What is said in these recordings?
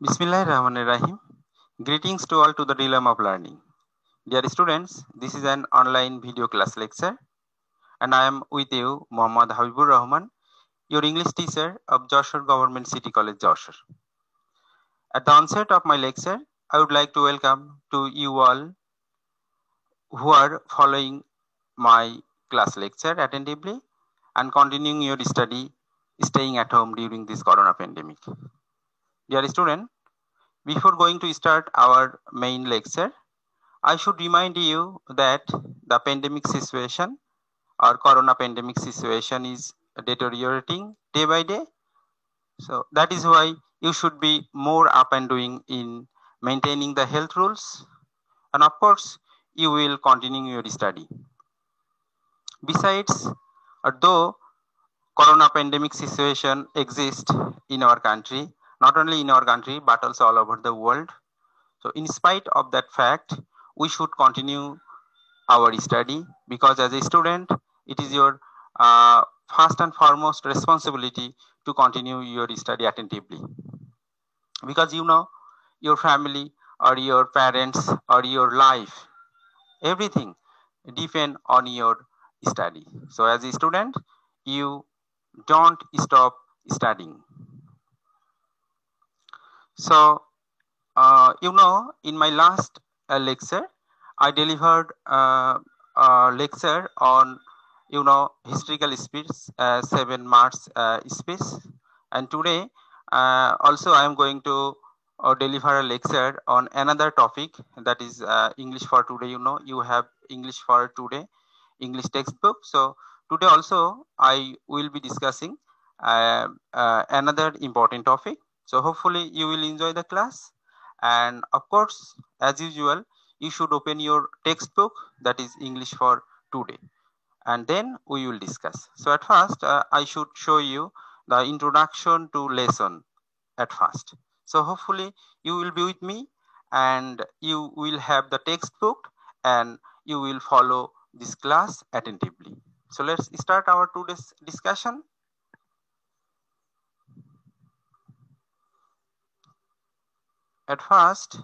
Bismillahirrahmanirrahim. Greetings to all to the realm of learning. Dear students, this is an online video class lecture and I am with you Muhammad Habibur Rahman, your English teacher of Joshua Government City College, Joshua. At the onset of my lecture, I would like to welcome to you all who are following my class lecture attentively and continuing your study, staying at home during this corona pandemic. Dear student, before going to start our main lecture, I should remind you that the pandemic situation or corona pandemic situation is deteriorating day by day. So that is why you should be more up and doing in maintaining the health rules. And of course, you will continue your study. Besides, though corona pandemic situation exists in our country, not only in our country, but also all over the world. So in spite of that fact, we should continue our study because as a student, it is your first and foremost responsibility to continue your study attentively. Because you know, your family or your parents or your life, everything depend on your study. So as a student, you don't stop studying. So, in my last lecture, I delivered a lecture on, historical speech, 7 March speech. And today, also I am going to deliver a lecture on another topic that is English for today. You have English for today, English textbook. So today also I will be discussing another important topic. So hopefully you will enjoy the class. And of course, as usual, you should open your textbook that is English for today. And then we will discuss. So at first, I should show you the introduction to lesson at first. So hopefully you will be with me and you will have the textbook and you will follow this class attentively. So let's start our today's discussion. At first,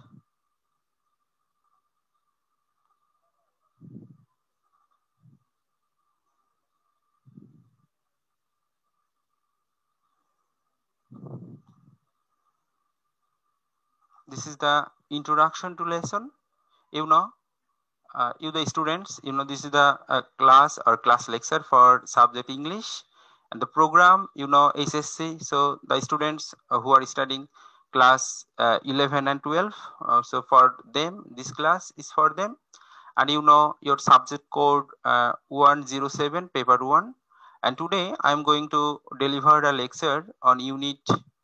this is the introduction to lesson. You the students, this is the class or class lecture for subject English and the program, SSC. So the students who are studying class 11 and 12, so for them this class is for them. And your subject code 107 paper 1. And today I am going to deliver a lecture on unit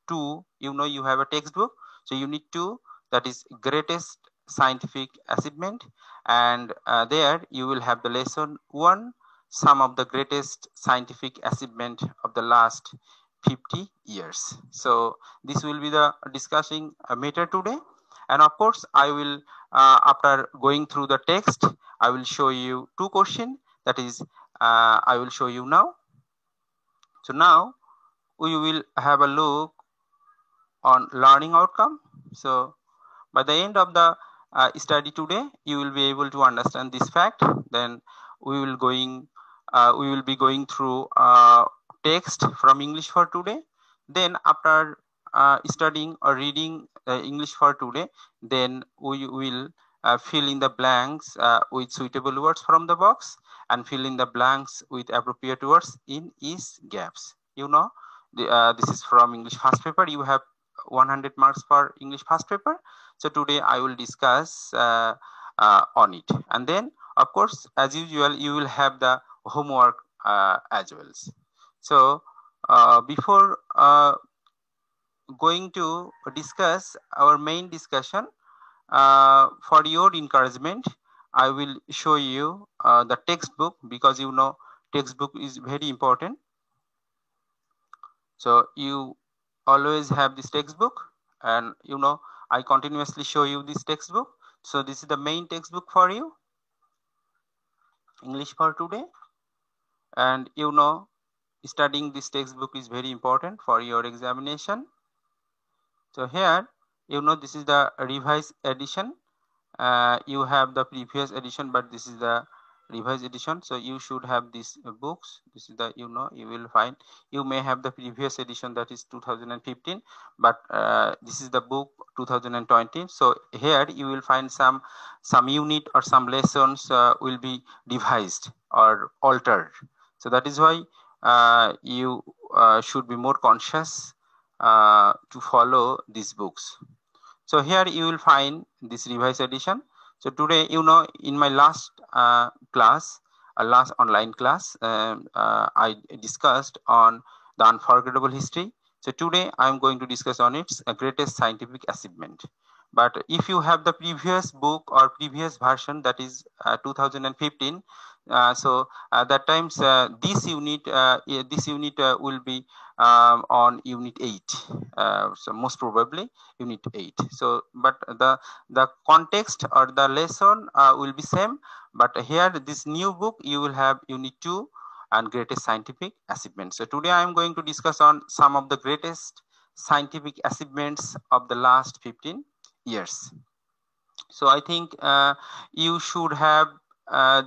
2. You have a textbook, so unit 2, that is greatest scientific achievement, and there you will have the lesson 1, some of the greatest scientific achievement of the last 50 years. So this will be the discussing matter today. And of course I will, after going through the text, I will show you two questions, that is I will show you now. So now we will have a look on learning outcome. So by the end of the study today, you will be able to understand this fact. Then we will be going through text from English for today. Then after studying or reading English for today, then we will fill in the blanks with suitable words from the box and fill in the blanks with appropriate words in each gaps. This is from English first paper. You have 100 marks for English first paper. So today I will discuss on it. And then, of course, as usual, you will have the homework as well. So before going to discuss our main discussion, for your encouragement, I will show you the textbook, because textbook is very important. So you always have this textbook, and I continuously show you this textbook. So this is the main textbook for you, English for today. And studying this textbook is very important for your examination. So here this is the revised edition. You have the previous edition, but this is the revised edition, so you should have these books. This is the, you will find, you may have the previous edition, that is 2015, but this is the book 2020. So here you will find some unit or some lessons will be revised or altered. So that is why you should be more conscious to follow these books. So here you will find this revised edition. So today, in my last class, last online class, I discussed on the unforgettable history. So today I am going to discuss on its greatest scientific achievement. But if you have the previous book or previous version, that is 2015, so that times this unit will be on unit 8. So most probably unit 8. So but the context or the lesson will be same, but here this new book you will have unit 2 and greatest scientific achievements. So today I am going to discuss on some of the greatest scientific achievements of the last 15 years. So I think you should have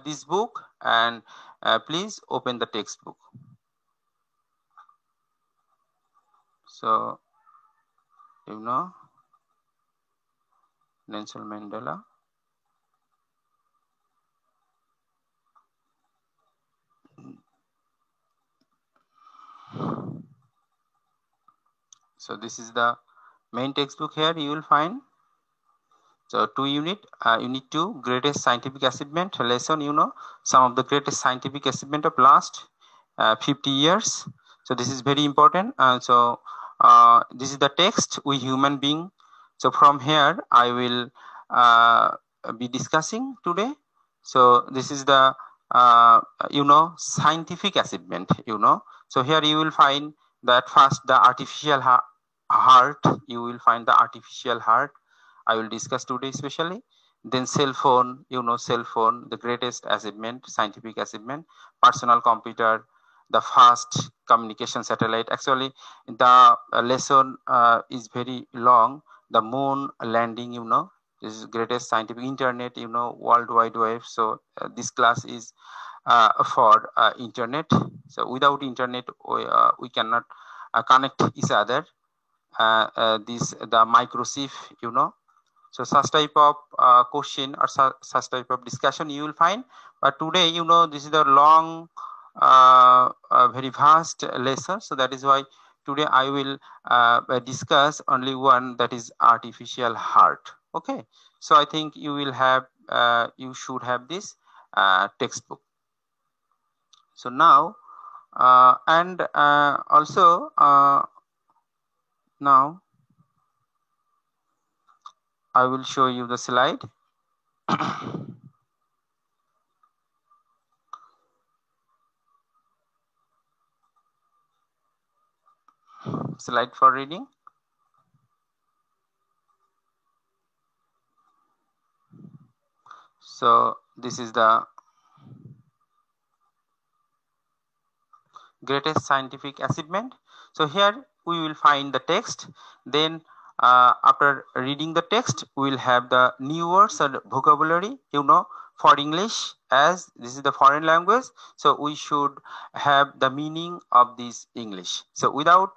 this book, and please open the textbook. So Nelson Mandela. So this is the main textbook. Here you will find, so unit 2, greatest scientific achievement lesson, some of the greatest scientific achievement of last 50 years. So this is very important. So this is the text, we human being. So from here I will be discussing today. So this is the scientific achievement. So here you will find that first the artificial heart. You will find the artificial heart I will discuss today especially. Then cell phone, cell phone, the greatest achievement, scientific achievement. Personal computer, the fast communication satellite. Actually, the lesson is very long. The moon landing, this is greatest scientific. Internet, World Wide Web. So this class is for internet. So without internet, we cannot connect each other. This the microchip, so such type of question or such type of discussion you will find. But today, this is a long, very vast lesson. So that is why today I will discuss only one, that is artificial heart. Okay. So I think you will have, you should have this textbook. So now, and also now I will show you the slide. Slide for reading. So this is the greatest scientific achievement. So here we will find the text. Then after reading the text, we will have the new words and vocabulary, for English, as this is the foreign language. So we should have the meaning of this English. So without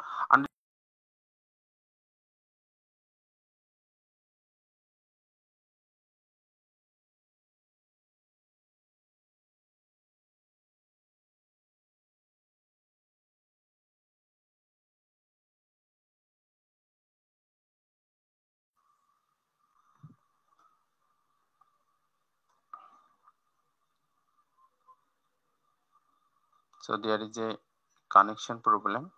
so there is a connection problem.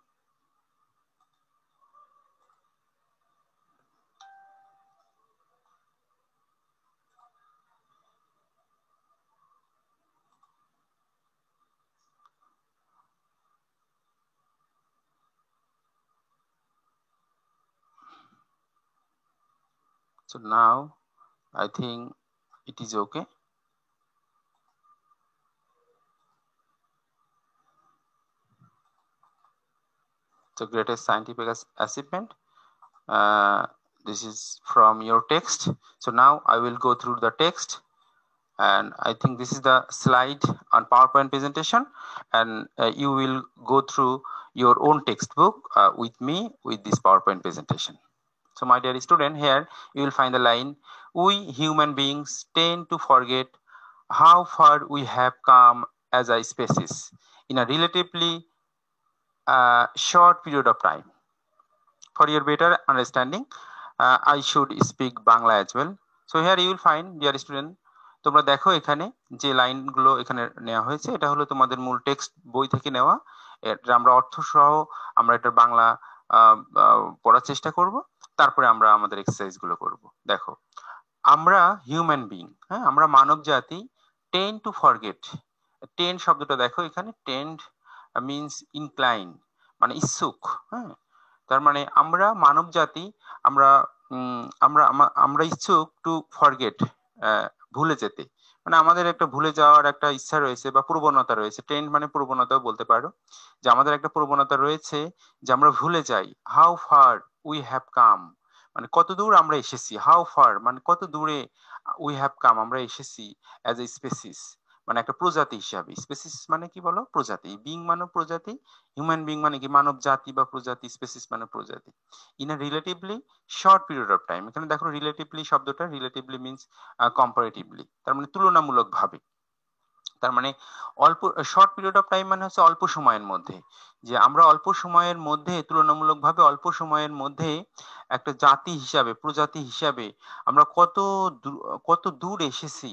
So now I think it is okay. So greatest scientific achievement. this is from your text. So now I will go through the text, and I think this is the slide on PowerPoint presentation, and you will go through your own textbook with me with this PowerPoint presentation. So my dear student, here you will find the line, we human beings tend to forget how far we have come as a species in a relatively short period of time. For your better understanding, I should speak Bangla as well. So here you will find, dear student, তোমরা দেখো এখানে যে লাইনগুলো এখানে নেওয়া হয়েছে এটা হলো তোমাদের মূল টেক্সট বই থেকে নেওয়া। এটা আমরা অর্থ সহ আমরা এটা বাংলা পড়ার চেষ্টা করব, তারপরে আমরা আমাদের এক্সারসাইজ গুলো করব। দেখো, আমরা হিউম্যান বিং, হ্যাঁ, আমরা মানব জাতি টেন্ড টু ফরগেট। টেন্ড শব্দটা দেখো এখানে, টেন্ড মিনস ইনক্লাইন, মানে ইচ্ছুক, হ্যাঁ। তার মানে আমরা মানব জাতি আমরা আমরা আমরা ইচ্ছুক টু ফরগেট, ভুলে যেতে, মানে আমাদের একটা ভুলে যাওয়ার একটা ইচ্ছা রয়েছে বা প্রবণতা রয়েছে। টেন্ড মানে প্রবণতাও বলতে পারো, যে আমাদের একটা প্রবণতা রয়েছে যে আমরা ভুলে যাই how far we have come, মানে কত দূর আমরা এসেছি। হাউ ফার মানে কত দূরে, উই হ্যাভ কাম আমরা এসেছি অ্যাজ এ স্পেসিস, মানে একটা প্রজাতি হিসাবে। স্পেসিস মানে কি বলো, প্রজাতি। বিং মানে প্রজাতি, হিউম্যান বিং মানে কি মানব জাতি বা প্রজাতি, স্পেসিস মানে প্রজাতি। In a relatively short period of time, এখানে দেখো রিলেটিভলি শব্দটা, রিলেটিভলি মিনস কম্পারেটিভলি, তার মানে তুলনামূলক ভাবে। তার মানে অল্প, শর্ট পিরিয়ড অফ টাইম মানে হচ্ছে অল্প সময়ের মধ্যে, যে আমরা অল্প সময়ের মধ্যে, তুলনামূলকভাবে অল্প সময়ের মধ্যে একটা জাতি হিসাবে, প্রজাতি হিসাবে আমরা কত দূর এসেছি,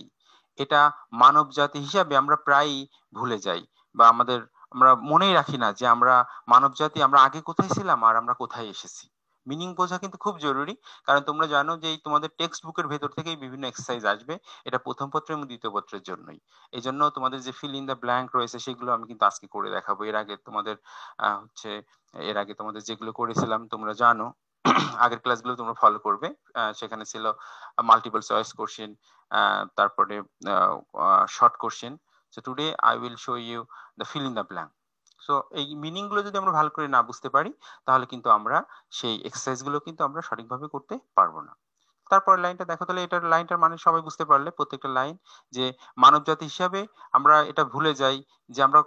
এটা মানব জাতি হিসাবে আমরা প্রায়ই ভুলে যাই, বা আমরা মনেই রাখি না যে আমরা মানব জাতি, আমরা আগে কোথায় ছিলাম আর আমরা কোথায় এসেছি। মিনিং বোঝা কিন্তু খুব জরুরি, কারণ তোমরা জানো যে এই তোমাদের টেক্সট বুকের ভেতর থেকেই বিভিন্ন এক্সারসাইজ আসবে, এটা প্রথম পত্র এবং দ্বিতীয় পত্রের জন্যই। এই জন্য তোমাদের যে ফিল ইন দ্য ব্ল্যাঙ্ক রয়েছে সেগুলো আমি কিন্তু আজকে করে দেখাবো। এর আগে তোমাদের যেগুলো করেছিলাম তোমরা জানো, আগের ক্লাসগুলো তোমরা ফলো করবে। সেখানে ছিল মাল্টিপল চয়েস কোশ্চেন, তারপরে short question. So today I will show you the fill in the blank. So এই মিনিং গুলো যদি আমরা ভালো করে না বুঝতে পারি, তাহলে কিন্তু আমরা সেই এক্সারসাইজ গুলো কিন্তু আমরা সঠিকভাবে করতে পারবো না। তারপর লাইনটা দেখো, তাহলে এটার লাইনটার মানে সবাই বুঝতে পারলে, প্রত্যেকটা লাইন, যে মানব জাতি হিসাবে আমরা এটা ভুলে যাই যে আমরা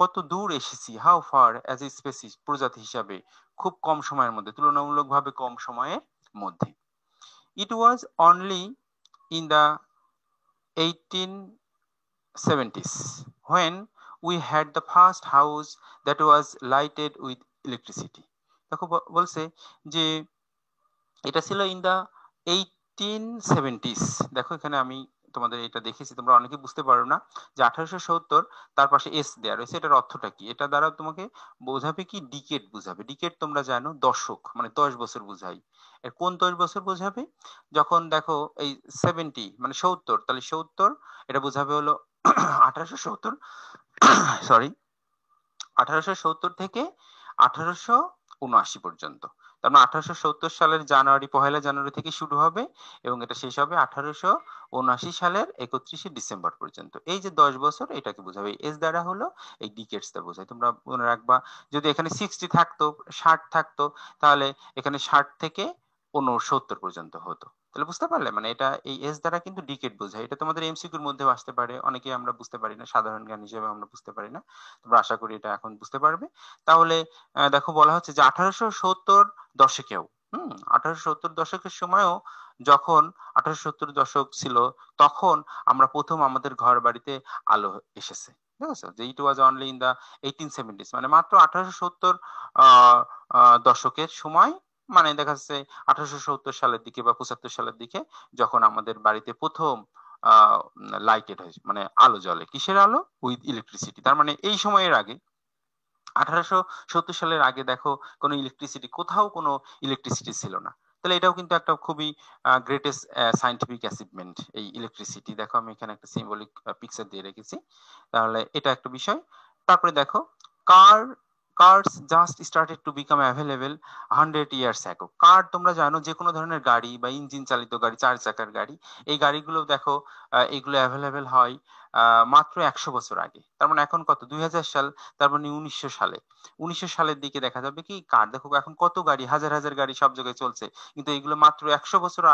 কত দূর এসেছি, how far as a species, প্রজাতি হিসাবে খুব কম সময়ের মধ্যে, তুলনামূলকভাবে কম সময়ের মধ্যে। It was only in the 1870s when we had the first house that was lighted with electricity. দেখো বলছে যে এটা ছিল ইন দা 1870s। দেখো এখানে আমি তোমাদের এটা দেখেছি, তোমরা অনেকে বুঝতে পারো না যে 1870, তার পাশে এস দেয়া রয়েছে, এটার অর্থটা কি। এটা দ্বারা তোমাকে বোঝাবে কি, ডিকেড বোঝাবে। ডিকেড তোমরা জানো দশক, মানে 10 বছর বোঝাই। এর কোন 10 বছর বোঝাবে, যখন দেখো এই 70 মানে 70, তাহলে 70 এটা বোঝাবে হলো 1870, সরি, 1870 থেকে 1879 পর্যন্ত। তার মানে 1870 সালের পহেলা জানুয়ারি থেকে শুরু হবে এবং এটা শেষ হবে 1879 সালের 31শে ডিসেম্বর পর্যন্ত। এই যে 10 বছর, এটাকে বোঝাবে। এস দ্বারা হলো এই ডিকেডসটা বোঝায়। তোমরা মনে রাখবা, যদি এখানে 60 থাকতো, 60 থাকতো, তাহলে এখানে 60 থেকে 69 পর্যন্ত হতো। তাহলে বুঝতে পারলে, মানে এটা এই এস দ্বারা কিন্তু ডিকেড বোঝায়। এটা তোমাদের এমসিকিউর মধ্যেও আসতে পারে, অনেকে আমরা বুঝতে পারি না, সাধারণ জ্ঞান হিসেবে আমরা বুঝতে পারি না। তোমরা আশা করি এটা এখন বুঝতে পারবে। তাহলে দেখো বলা হচ্ছে যে 1870 দশকেও, 1870 দশকের সময়ও, যখন 1870 দশক ছিল, তখন আমরা প্রথম আমাদের ঘর বাড়িতে আলো এসেছে। ঠিক আছে, যে ইট was only in the 1870s, মানে মাত্র 1870 দশকের সময়, মানে দেখা যাচ্ছে 1870 সালের দিকে বা 75 সালের দিকে, যখন আমাদের বাড়িতে প্রথম লাইটেড হয়েছে, মানে আলো জ্বলে। কিসের আলো? With electricity. তার মানে এই সময়ের আগে, 1870 সালের আগে দেখো কোনো ইলেকট্রিসিটি, কোথাও কোনো ইলেকট্রিসিটি ছিল না। তাহলে এটাও কিন্তু একটা খুবই গ্রেটেস্ট সায়েন্টিফিক অ্যাচিভমেন্ট, এই ইলেকট্রিসিটি। দেখো আমি এখানে একটা সিম্বলিক পিকচার দিয়ে রেখেছি, তাহলে এটা একটা বিষয়। তারপরে দেখো, cars just started to become available 100 years ago. কার তোমরা জানো, যে কোনো ধরনের গাড়ি বা ইঞ্জিন চালিত গাড়ি, 4 চাকার গাড়ি, এই গাড়িগুলো দেখো এগুলো অ্যাভেলেবেল হয় মাত্র 100 বছর আগে। তার মানে এখন কত 2000 সাল, তার মানে 1900 সালে। 1900 সালের দিকে দেখা যাবে কি কার দেখো এখন কত গাড়ি, হাজার হাজার গাড়ি সব জায়গায় চলছে। কিন্তু এগুলো মাত্র 100 বছর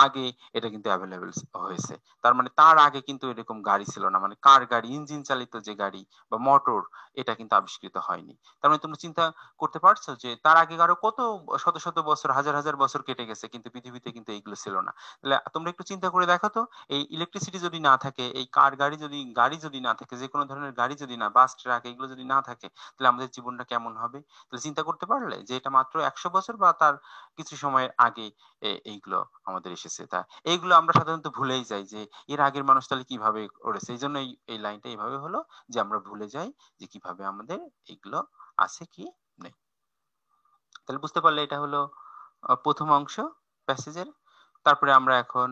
আগে এটা কিন্তু অ্যাভেলেবল হয়েছে। তার মানে তার আগে কিন্তু এরকম গাড়ি ছিল না। মানে কার গাড়ি, ইঞ্জিন চালিত যে গাড়ি বা মোটর, এটা কিন্তু আবিষ্কৃত হয়নি। তার মানে তুমি চিন্তা করতে পারছো যে তার আগে আরো কত শত শত বছর, হাজার হাজার বছর কেটে গেছে, কিন্তু পৃথিবীতে কিন্তু এইগুলো ছিল না। তাহলে তোমরা একটু চিন্তা করে দেখো তো, এই ইলেকট্রিসিটি যদি না থাকে, এই কার গাড়ি যদি না থাকে, যে কোনো ধরনের গাড়ি যদি না, বাস ট্রাক এগুলো যদি না থাকে, তাহলে আমাদের জীবনটা কেমন হবে? তাহলে চিন্তা করতে পারলে যে এটা মাত্র 100 বছর বা তার কিছু সময়ের আগে এইগুলো আমাদের এসেছে। তা এইগুলো আমরা সাধারণত ভুলেই যাই যে এর আগের মানুষ তাহলে কিভাবে করেছে। এই জন্য এই লাইনটা এইভাবে হলো যে আমরা ভুলে যাই যে কিভাবে আমাদের এইগুলো আছে কি নেই। তাহলে বুঝতে পারলে এটা হলো প্রথম অংশ প্যাসেজের। তারপরে আমরা এখন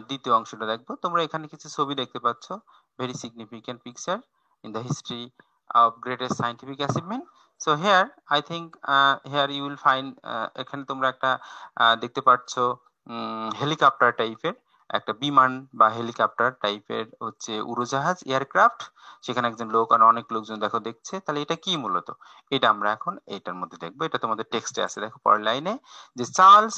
দ্বিতীয় অংশটা দেখবো। তোমরা এখানে কিছু ছবি দেখতে পাচ্ছ, very significant picture in the history of greatest scientific achievement. So here I think here you will find, এখানে তোমরা একটা দেখতে পাচ্ছ হেলিকপ্টার টাইপের একটা বিমান বা হেলিকপ্টার টাইপের হচ্ছে উড়োজাহাজ, এয়ারক্রাফট। সেখানে একজন লোক আর অনেক লোকজন দেখো দেখছে। তাহলে এটা কি মূলত, এটা আমরা এখন এটার মধ্যে দেখবো। এটা তোমাদের টেক্সটে আছে, দেখো পরের লাইনে যে চার্লস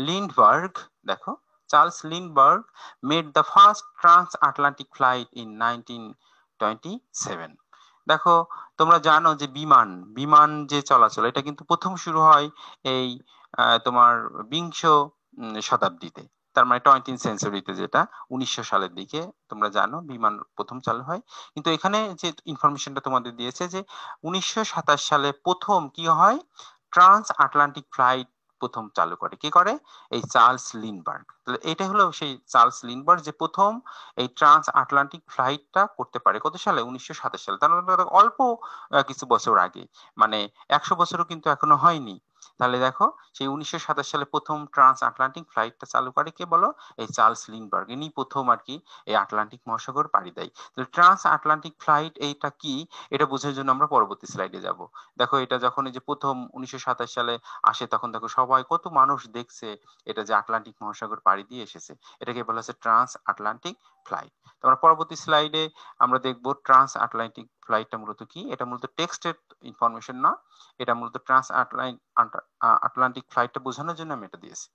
লিন্ডবার্গ, দেখো Charles Lindbergh made the first transatlantic flight in 1927। দেখো তোমরা জানো যে বিমান যে চলাচল, এটা কিন্তু প্রথম শুরু হয় এই তোমার বিংশ শতাব্দীতে। তার মানে 20th সেঞ্চুরিতে, যেটা 1900 সালের দিকে তোমরা জানো বিমান প্রথম চালু হয়। কিন্তু এখানে যে ইনফরমেশনটা তোমাদের দিয়েছে যে 1927 সালে প্রথম কি হয়, ট্রান্স আটলান্টিক ফ্লাইট প্রথম চালু করে, কি করে, এই চার্লস লিন্ডবার্গ। তাহলে এটা হলো সেই চার্লস লিন্ডবার্গ যে প্রথম এই ট্রান্স আটলান্টিক ফ্লাইটটা করতে পারে কত সালে, 1927 সালে। তার মানে অল্প কিছু বছর আগে, মানে 100 বছরও কিন্তু এখনো হয়নি। তাহলে দেখো সেই 1927 সালে প্রথম ট্রান্স আটলান্টিক ফ্লাইটটা চালু করে কে বলো, এই চার্লস লিন্ডবার্গ। ইনি প্রথম আর কি এই আটলান্টিক মহাসাগর পাড়ি দেয়। তাহলে ট্রান্স আটলান্টিক ফ্লাইট এইটা কি, এটা বোঝার জন্য আমরা পরবর্তী স্লাইডে যাব। দেখো এটা যখন এই যে প্রথম 1927 সালে আসে, তখন দেখো সবাই কত মানুষ দেখছে এটা যে আটলান্টিক মহাসাগর পাড়ি দিয়ে এসেছে। এটাকে বলা হচ্ছে ট্রান্স আটলান্টিক ফ্লাইট। তোমরা পরবর্তী স্লাইডে আমরা দেখব ট্রান্স আটলান্টিক ফ্লাইটটা মূলত কি। এটা মূলত টেক্সটের ইনফরমেশন না, এটা মূলত ট্রান্স আটলান্টিক ফ্লাইটটা বোঝানোর জন্য আমি এটা দিয়েছি।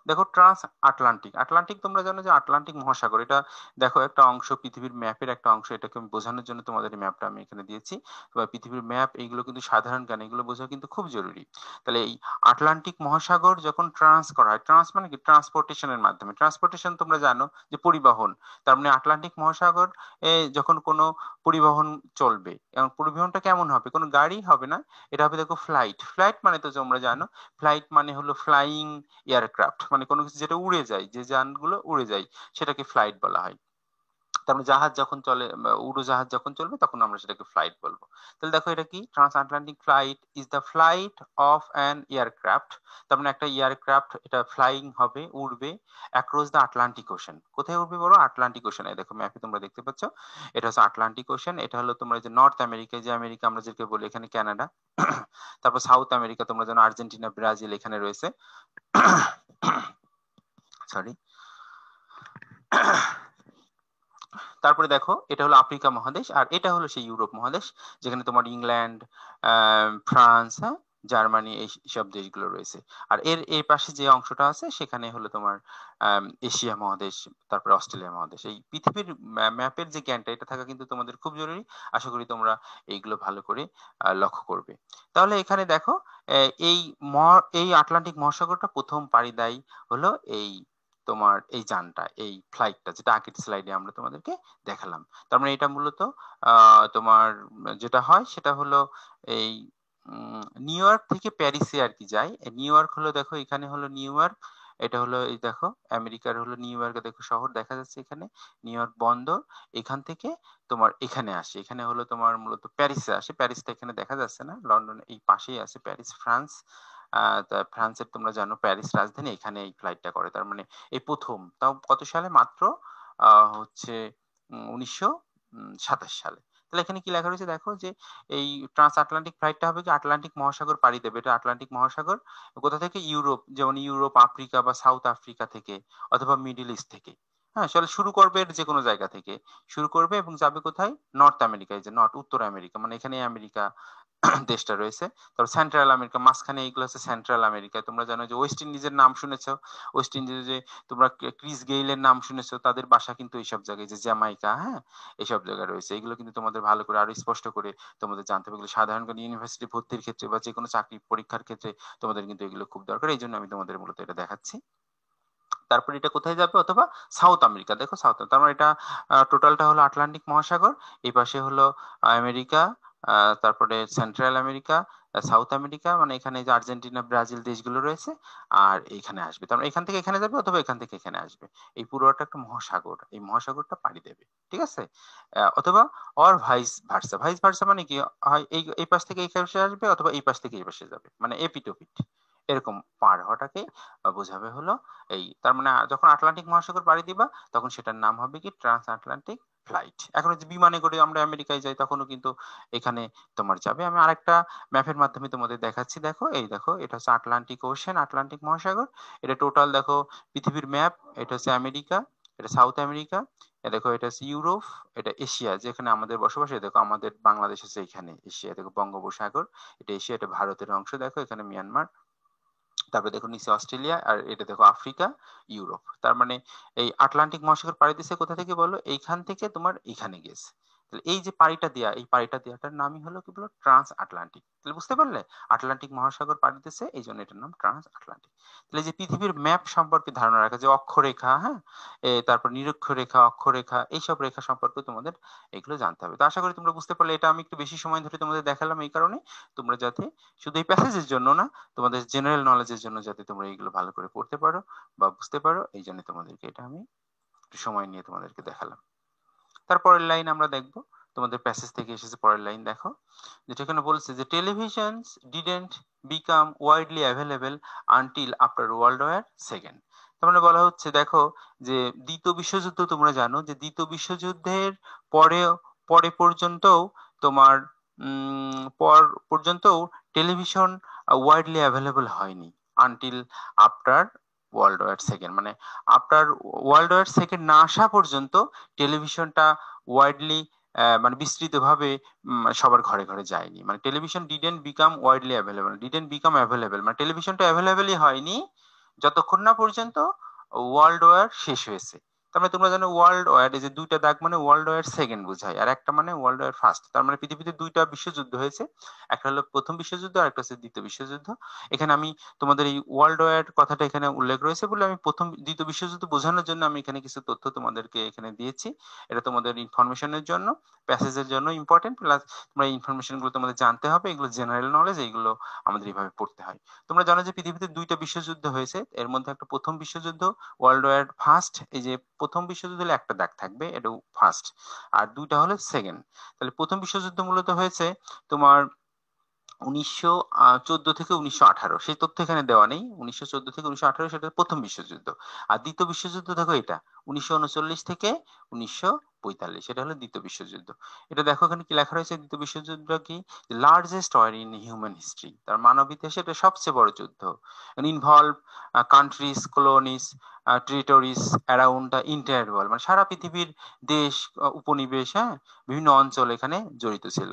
দেখো ট্রান্স আটলান্টিক, আটলান্টিক তোমরা জানো যে আটলান্টিক মহাসাগর, এটা দেখো একটা অংশ, পৃথিবীর ম্যাপের একটা অংশ। এটাকে আমি বোঝানোর জন্য তোমাদের এই ম্যাপটা আমি এখানে দিয়েছি। তবে পৃথিবীর ম্যাপ এইগুলো কিন্তু সাধারণ জ্ঞান, এগুলো বোঝা কিন্তু খুব জরুরি। তাহলে এই আটলান্টিক মহাসাগর যখন ট্রান্স করা হয়, ট্রান্স মানে কি, ট্রান্সপোর্টেশনের মাধ্যমে। ট্রান্সপোর্টেশন তোমরা জানো যে পরিবহন। তার মানে আটলান্টিক মহাসাগর যখন কোনো পরিবহন চলবে, এবং পরিবহনটা কেমন হবে, কোনো গাড়ি হবে না, এটা হবে দেখো ফ্লাইট। ফ্লাইট মানে তো তোমরা জানো, ফ্লাইট মানে হলো ফ্লাইং এয়ারক্রাফট, মানে কোনো কিছু যেটা উড়ে যায়, যে যানগুলো উড়ে যায় সেটাকে ফ্লাইট বলা হয়। তার মানে জাহাজ যখন চলে, উড়োজাহাজ যখন চলবে, তখন আমরা সেটাকে ফ্লাইট বলবো। তাহলে দেখো এটা কি, trans Atlantic flight is the flight of an aircraft. তার মানে একটা এয়ারক্রাফট এটা ফ্লাইং হবে, উড়বে অ্যাক্রস দ্য আটলান্টিক ওশান। কোথায় উড়বে বলো, আটলান্টিক ওশানে। দেখো ম্যাপে তোমরা দেখতে পাচ্ছ, এটা হচ্ছে আটলান্টিক ওশান। এটা হলো তোমরা যে নর্থ আমেরিকা, যে আমেরিকা আমরা যেটাকে বলি এখানে কানাডা। তারপর সাউথ আমেরিকা তোমরা জানো আর্জেন্টিনা, ব্রাজিল এখানে রয়েছে। সরি। তারপরে দেখো এটা হলো আফ্রিকা মহাদেশ, আর এটা হলো সেই ইউরোপ মহাদেশ, যেখানে তোমার ইংল্যান্ড, ফ্রান্স, হ্যাঁ, জার্মানি, এই সব দেশগুলো রয়েছে। আর এর এই পাশে যে অংশটা আছে সেখানে হলো তোমার এশিয়া মহাদেশ, তারপরে অস্ট্রেলিয়া মহাদেশ। এই পৃথিবীর ম্যাপের যে জ্ঞানটা, এটা থাকা কিন্তু তোমাদের খুব জরুরি। আশা করি তোমরা এইগুলো ভালো করে লক্ষ্য করবে। তাহলে এখানে দেখো এই এই আটলান্টিক মহাসাগরটা প্রথম পাড়ি দেয় হলো এই তোমার এই যানটা, এই ফ্লাইটটা, যেটা আগের স্লাইডে আমরা তোমাদেরকে দেখালাম। তার মানে এটা মূলত তোমার যেটা হয় সেটা হলো এই নিউ ইয়র্ক থেকে প্যারিসে আর কি যায়। নিউ ইয়র্ক হলো, দেখো এখানে হলো নিউ ইয়র্ক, এটা হলো এই দেখো আমেরিকার হলো নিউ ইয়র্ক, দেখো শহর দেখা যাচ্ছে এখানে, নিউ ইয়র্ক বন্দর। এখান থেকে তোমার এখানে আসে, এখানে হলো তোমার মূলত প্যারিসে আসে। প্যারিসটা এখানে দেখা যাচ্ছে না, লন্ডন এই পাশেই আছে প্যারিস, ফ্রান্স। তা ফ্রান্সের তোমরা জানো প্যারিস রাজধানী, এখানে এই ফ্লাইটটা করে। তার মানে এই প্রথম, তাও কত সালে, মাত্র হচ্ছে 1927 সালে। তাহলে এখানে কি লেখা রয়েছে দেখো, যে এই ট্রান্স আটলান্টিক ফ্লাইটটা হবে কি আটলান্টিক মহাসাগর পাড়ি দেবে। এটা আটলান্টিক মহাসাগর কোথা থেকে, ইউরোপ, যেমন ইউরোপ, আফ্রিকা বা সাউথ আফ্রিকা থেকে, অথবা মিডল ইস্ট থেকে। হ্যাঁ, আসলে শুরু করবে যে কোনো জায়গা থেকে শুরু করবে এবং যাবে কোথায়, নর্থ আমেরিকায়, যে নর্থ উত্তর আমেরিকা, মানে এখানে আমেরিকা দেশটা রয়েছে। তারপর সেন্ট্রাল আমেরিকা, মাঝখানে এইগুলো হচ্ছে সেন্ট্রাল আমেরিকা। তোমরা জানো যে ওয়েস্ট ইন্ডিজের নাম শুনেছো, ওয়েস্ট ইন্ডিজে যে তোমরা ক্রিস গেইলের নাম শুনেছো, তাদের বাসা কিন্তু এইসব জায়গায়, যে জ্যামাইকা, হ্যাঁ, এইসব জায়গায় রয়েছে। এগুলো কিন্তু তোমাদের ভালো করে আরো স্পষ্ট করে তোমাদের জানতে হবে। এগুলো সাধারণ কোনো ইউনিভার্সিটি ভর্তির ক্ষেত্রে বা যে কোনো চাকরি পরীক্ষার ক্ষেত্রে তোমাদের কিন্তু এগুলো খুব দরকার। এই জন্য আমি তোমাদের মূলত এটা দেখাচ্ছি। তারপর এটা কোথায় যাবে, অথবা সাউথ আমেরিকা, দেখো সাউথ, তার মানে এটা টোটালটা হলো আটলান্টিক মহাসাগর, এই পাশে হলো আমেরিকা, তারপরে সেন্ট্রাল আমেরিকা, সাউথ আমেরিকা, মানে এখানে যে আর্জেন্টিনা ব্রাজিল দেশগুলো রয়েছে, আর এইখানে আসবে। তার মানে এখান থেকে এখানে যাবে অথবা এখান থেকে এখানে আসবে। এই পুরোটা একটা মহাসাগর, এই মহাসাগরটা পাড়ি দেবে, ঠিক আছে। অথবা or vice versa, vice versa মানে কি হয়, এই পাশ থেকে এই পাশে আসবে অথবা এই পাশ থেকে এই পাশে যাবে, মানে এপিট ওপিট এরকম পার হওয়াটাকে বোঝাবে হলো এই। তার মানে যখন আটলান্টিক মহাসাগর পাড়ি দিবা, তখন সেটার নাম হবে কি, ট্রান্স আটলান্টিক ফ্লাইট। এখন যে বিমানে করে আমরা আমেরিকায় যাই, তখনও কিন্তু এখানে তোমার যাবে। আমি আরেকটা ম্যাপের মাধ্যমে তোমাদের দেখাচ্ছি। দেখো, এই দেখো, এটা হচ্ছে আটলান্টিক ওশেন, আটলান্টিক মহাসাগর। এটা টোটাল দেখো পৃথিবীর ম্যাপ। এটা হচ্ছে আমেরিকা, এটা সাউথ আমেরিকা, দেখো এটা হচ্ছে ইউরোপ, এটা এশিয়া যেখানে আমাদের বসবাস। দেখো আমাদের বাংলাদেশ হচ্ছে এখানে এশিয়া, দেখো বঙ্গোপসাগর, এটা এশিয়া, এটা ভারতের অংশ, দেখো এখানে মিয়ানমার, তারপরে দেখো নিচে অস্ট্রেলিয়া, আর এটা দেখো আফ্রিকা, ইউরোপ। তার মানে এই আটলান্টিক মহাসাগর পাড়ি দিছে কোথা থেকে বলো, এইখান থেকে তোমার এইখানে গেছে। তাহলে এই যে পাড়িটা দেয়া, এই পাড়িটা দেওয়াটার নামই হলো কি বলো, ট্রান্স আটলান্টিক। তাহলে বুঝতে পারলে, আটলান্টিক মহাসাগর পাড়ি দিছে, এই জন্য এটার নাম ট্রান্স আটলান্টিক। তাহলে যে পৃথিবীর ম্যাপ সম্পর্কে ধারণা রাখা, যে অক্ষরেখা, হ্যাঁ, তারপর নিরক্ষরেখা, অক্ষরেখা, এইসব রেখা সম্পর্কে তোমাদের এগুলো জানতে হবে। তো আশা করি তোমরা বুঝতে পারলে। এটা আমি একটু বেশি সময় ধরে তোমাদের দেখালাম এই কারণে, তোমরা যাতে শুধু এই প্যাসেজের জন্য না, তোমাদের জেনারেল নলেজের জন্য যাতে তোমরা এইগুলো ভালো করে পড়তে পারো বা বুঝতে পারো, এই জন্য তোমাদেরকে এটা আমি একটু সময় নিয়ে তোমাদেরকে দেখালাম। তারপরের লাইন আমরা দেখবো, তোমাদের প্যাসেজ থেকে এসেছে, পরের লাইন দেখো, যেটা এখানে বলছে যে television didn't become widely available until after world war second. তার মানে বলা হচ্ছে, দেখো, যে দ্বিতীয় বিশ্বযুদ্ধ, তোমরা জানো যে দ্বিতীয় বিশ্বযুদ্ধের পরে পরে পর্যন্তও তোমার পর পর্যন্তও টেলিভিশন ওয়াইডলি অ্যাভেলেবল হয়নি, until after world war second, মানে আফটার ওয়ার্ল্ড ওয়ার সেকেন্ড না আসা পর্যন্ত টেলিভিশনটা ওয়াইডলি, মানে বিস্তৃতভাবে সবার ঘরে ঘরে যায়নি। মানে television didn't become widely available, didn't become available, মানে টেলিভিশনটা অ্যাভেলেবলই হয়নি যতক্ষণ না পর্যন্ত ওয়ার্ল্ড ওয়ার শেষ হয়েছে। তার মানে তোমরা জানো ওয়ার্ল্ড ওয়ার, এই যে দুইটা দাগ মানে ওয়ার্ল্ড ওয়ার সেকেন্ড বোঝায়, আর একটা মানে ওয়ার্ল্ড ওয়ার ফার্স্ট। তার মানে পৃথিবীতে দুইটা বিশ্বযুদ্ধ হয়েছে, একটা হলো প্রথম বিশ্বযুদ্ধ আর একটা হচ্ছে দ্বিতীয় বিশ্বযুদ্ধ। এখানে আমি তোমাদের এই ওয়ার্ল্ড ওয়ার কথাটা এখানে উল্লেখ রয়েছে বলে আমি প্রথম দ্বিতীয় বিশ্বযুদ্ধ বোঝানোর জন্য আমি এখানে কিছু তথ্য তোমাদেরকে এখানে দিয়েছি। এটা তোমাদের ইনফরমেশনের জন্য, প্যাসেজের জন্য ইম্পর্টেন্ট, প্লাস তোমরা এই ইনফরমেশন গুলো তোমাদের জানতে হবে। এগুলো জেনারেল নলেজ, এইগুলো আমাদের এইভাবে পড়তে হয়। তোমরা জানো যে পৃথিবীতে দুইটা বিশ্বযুদ্ধ হয়েছে, এর মধ্যে একটা প্রথম বিশ্বযুদ্ধ, ওয়ার্ল্ড ওয়ার ফার্স্ট, এই যে প্রথম বিশ্বযুদ্ধ হলে একটা দাগ থাকবে, এটা ফার্স্ট, আর দুইটা হলো সেকেন্ড। তাহলে প্রথম বিশ্বযুদ্ধ মূলত হয়েছে তোমার 1914 থেকে 1918, সেই তথ্য এখানে দেওয়া নেই। 1914 থেকে 1918 সেটা প্রথম বিশ্বযুদ্ধ। আর দ্বিতীয় বিশ্বযুদ্ধ দেখো, এটা 1939 থেকে 1945, এটা হলো দ্বিতীয় বিশ্বযুদ্ধ। এটা দেখো এখানে কি লেখা রয়েছে, দ্বিতীয় বিশ্বযুদ্ধ কি, largest war in human history, তার মানব ইতিহাসে এটা সবচেয়ে বড় যুদ্ধ। Involve countries, colonies, territories around the entire world, মানে সারা পৃথিবীর দেশ, উপনিবেশ, হ্যাঁ, বিভিন্ন অঞ্চল এখানে জড়িত ছিল।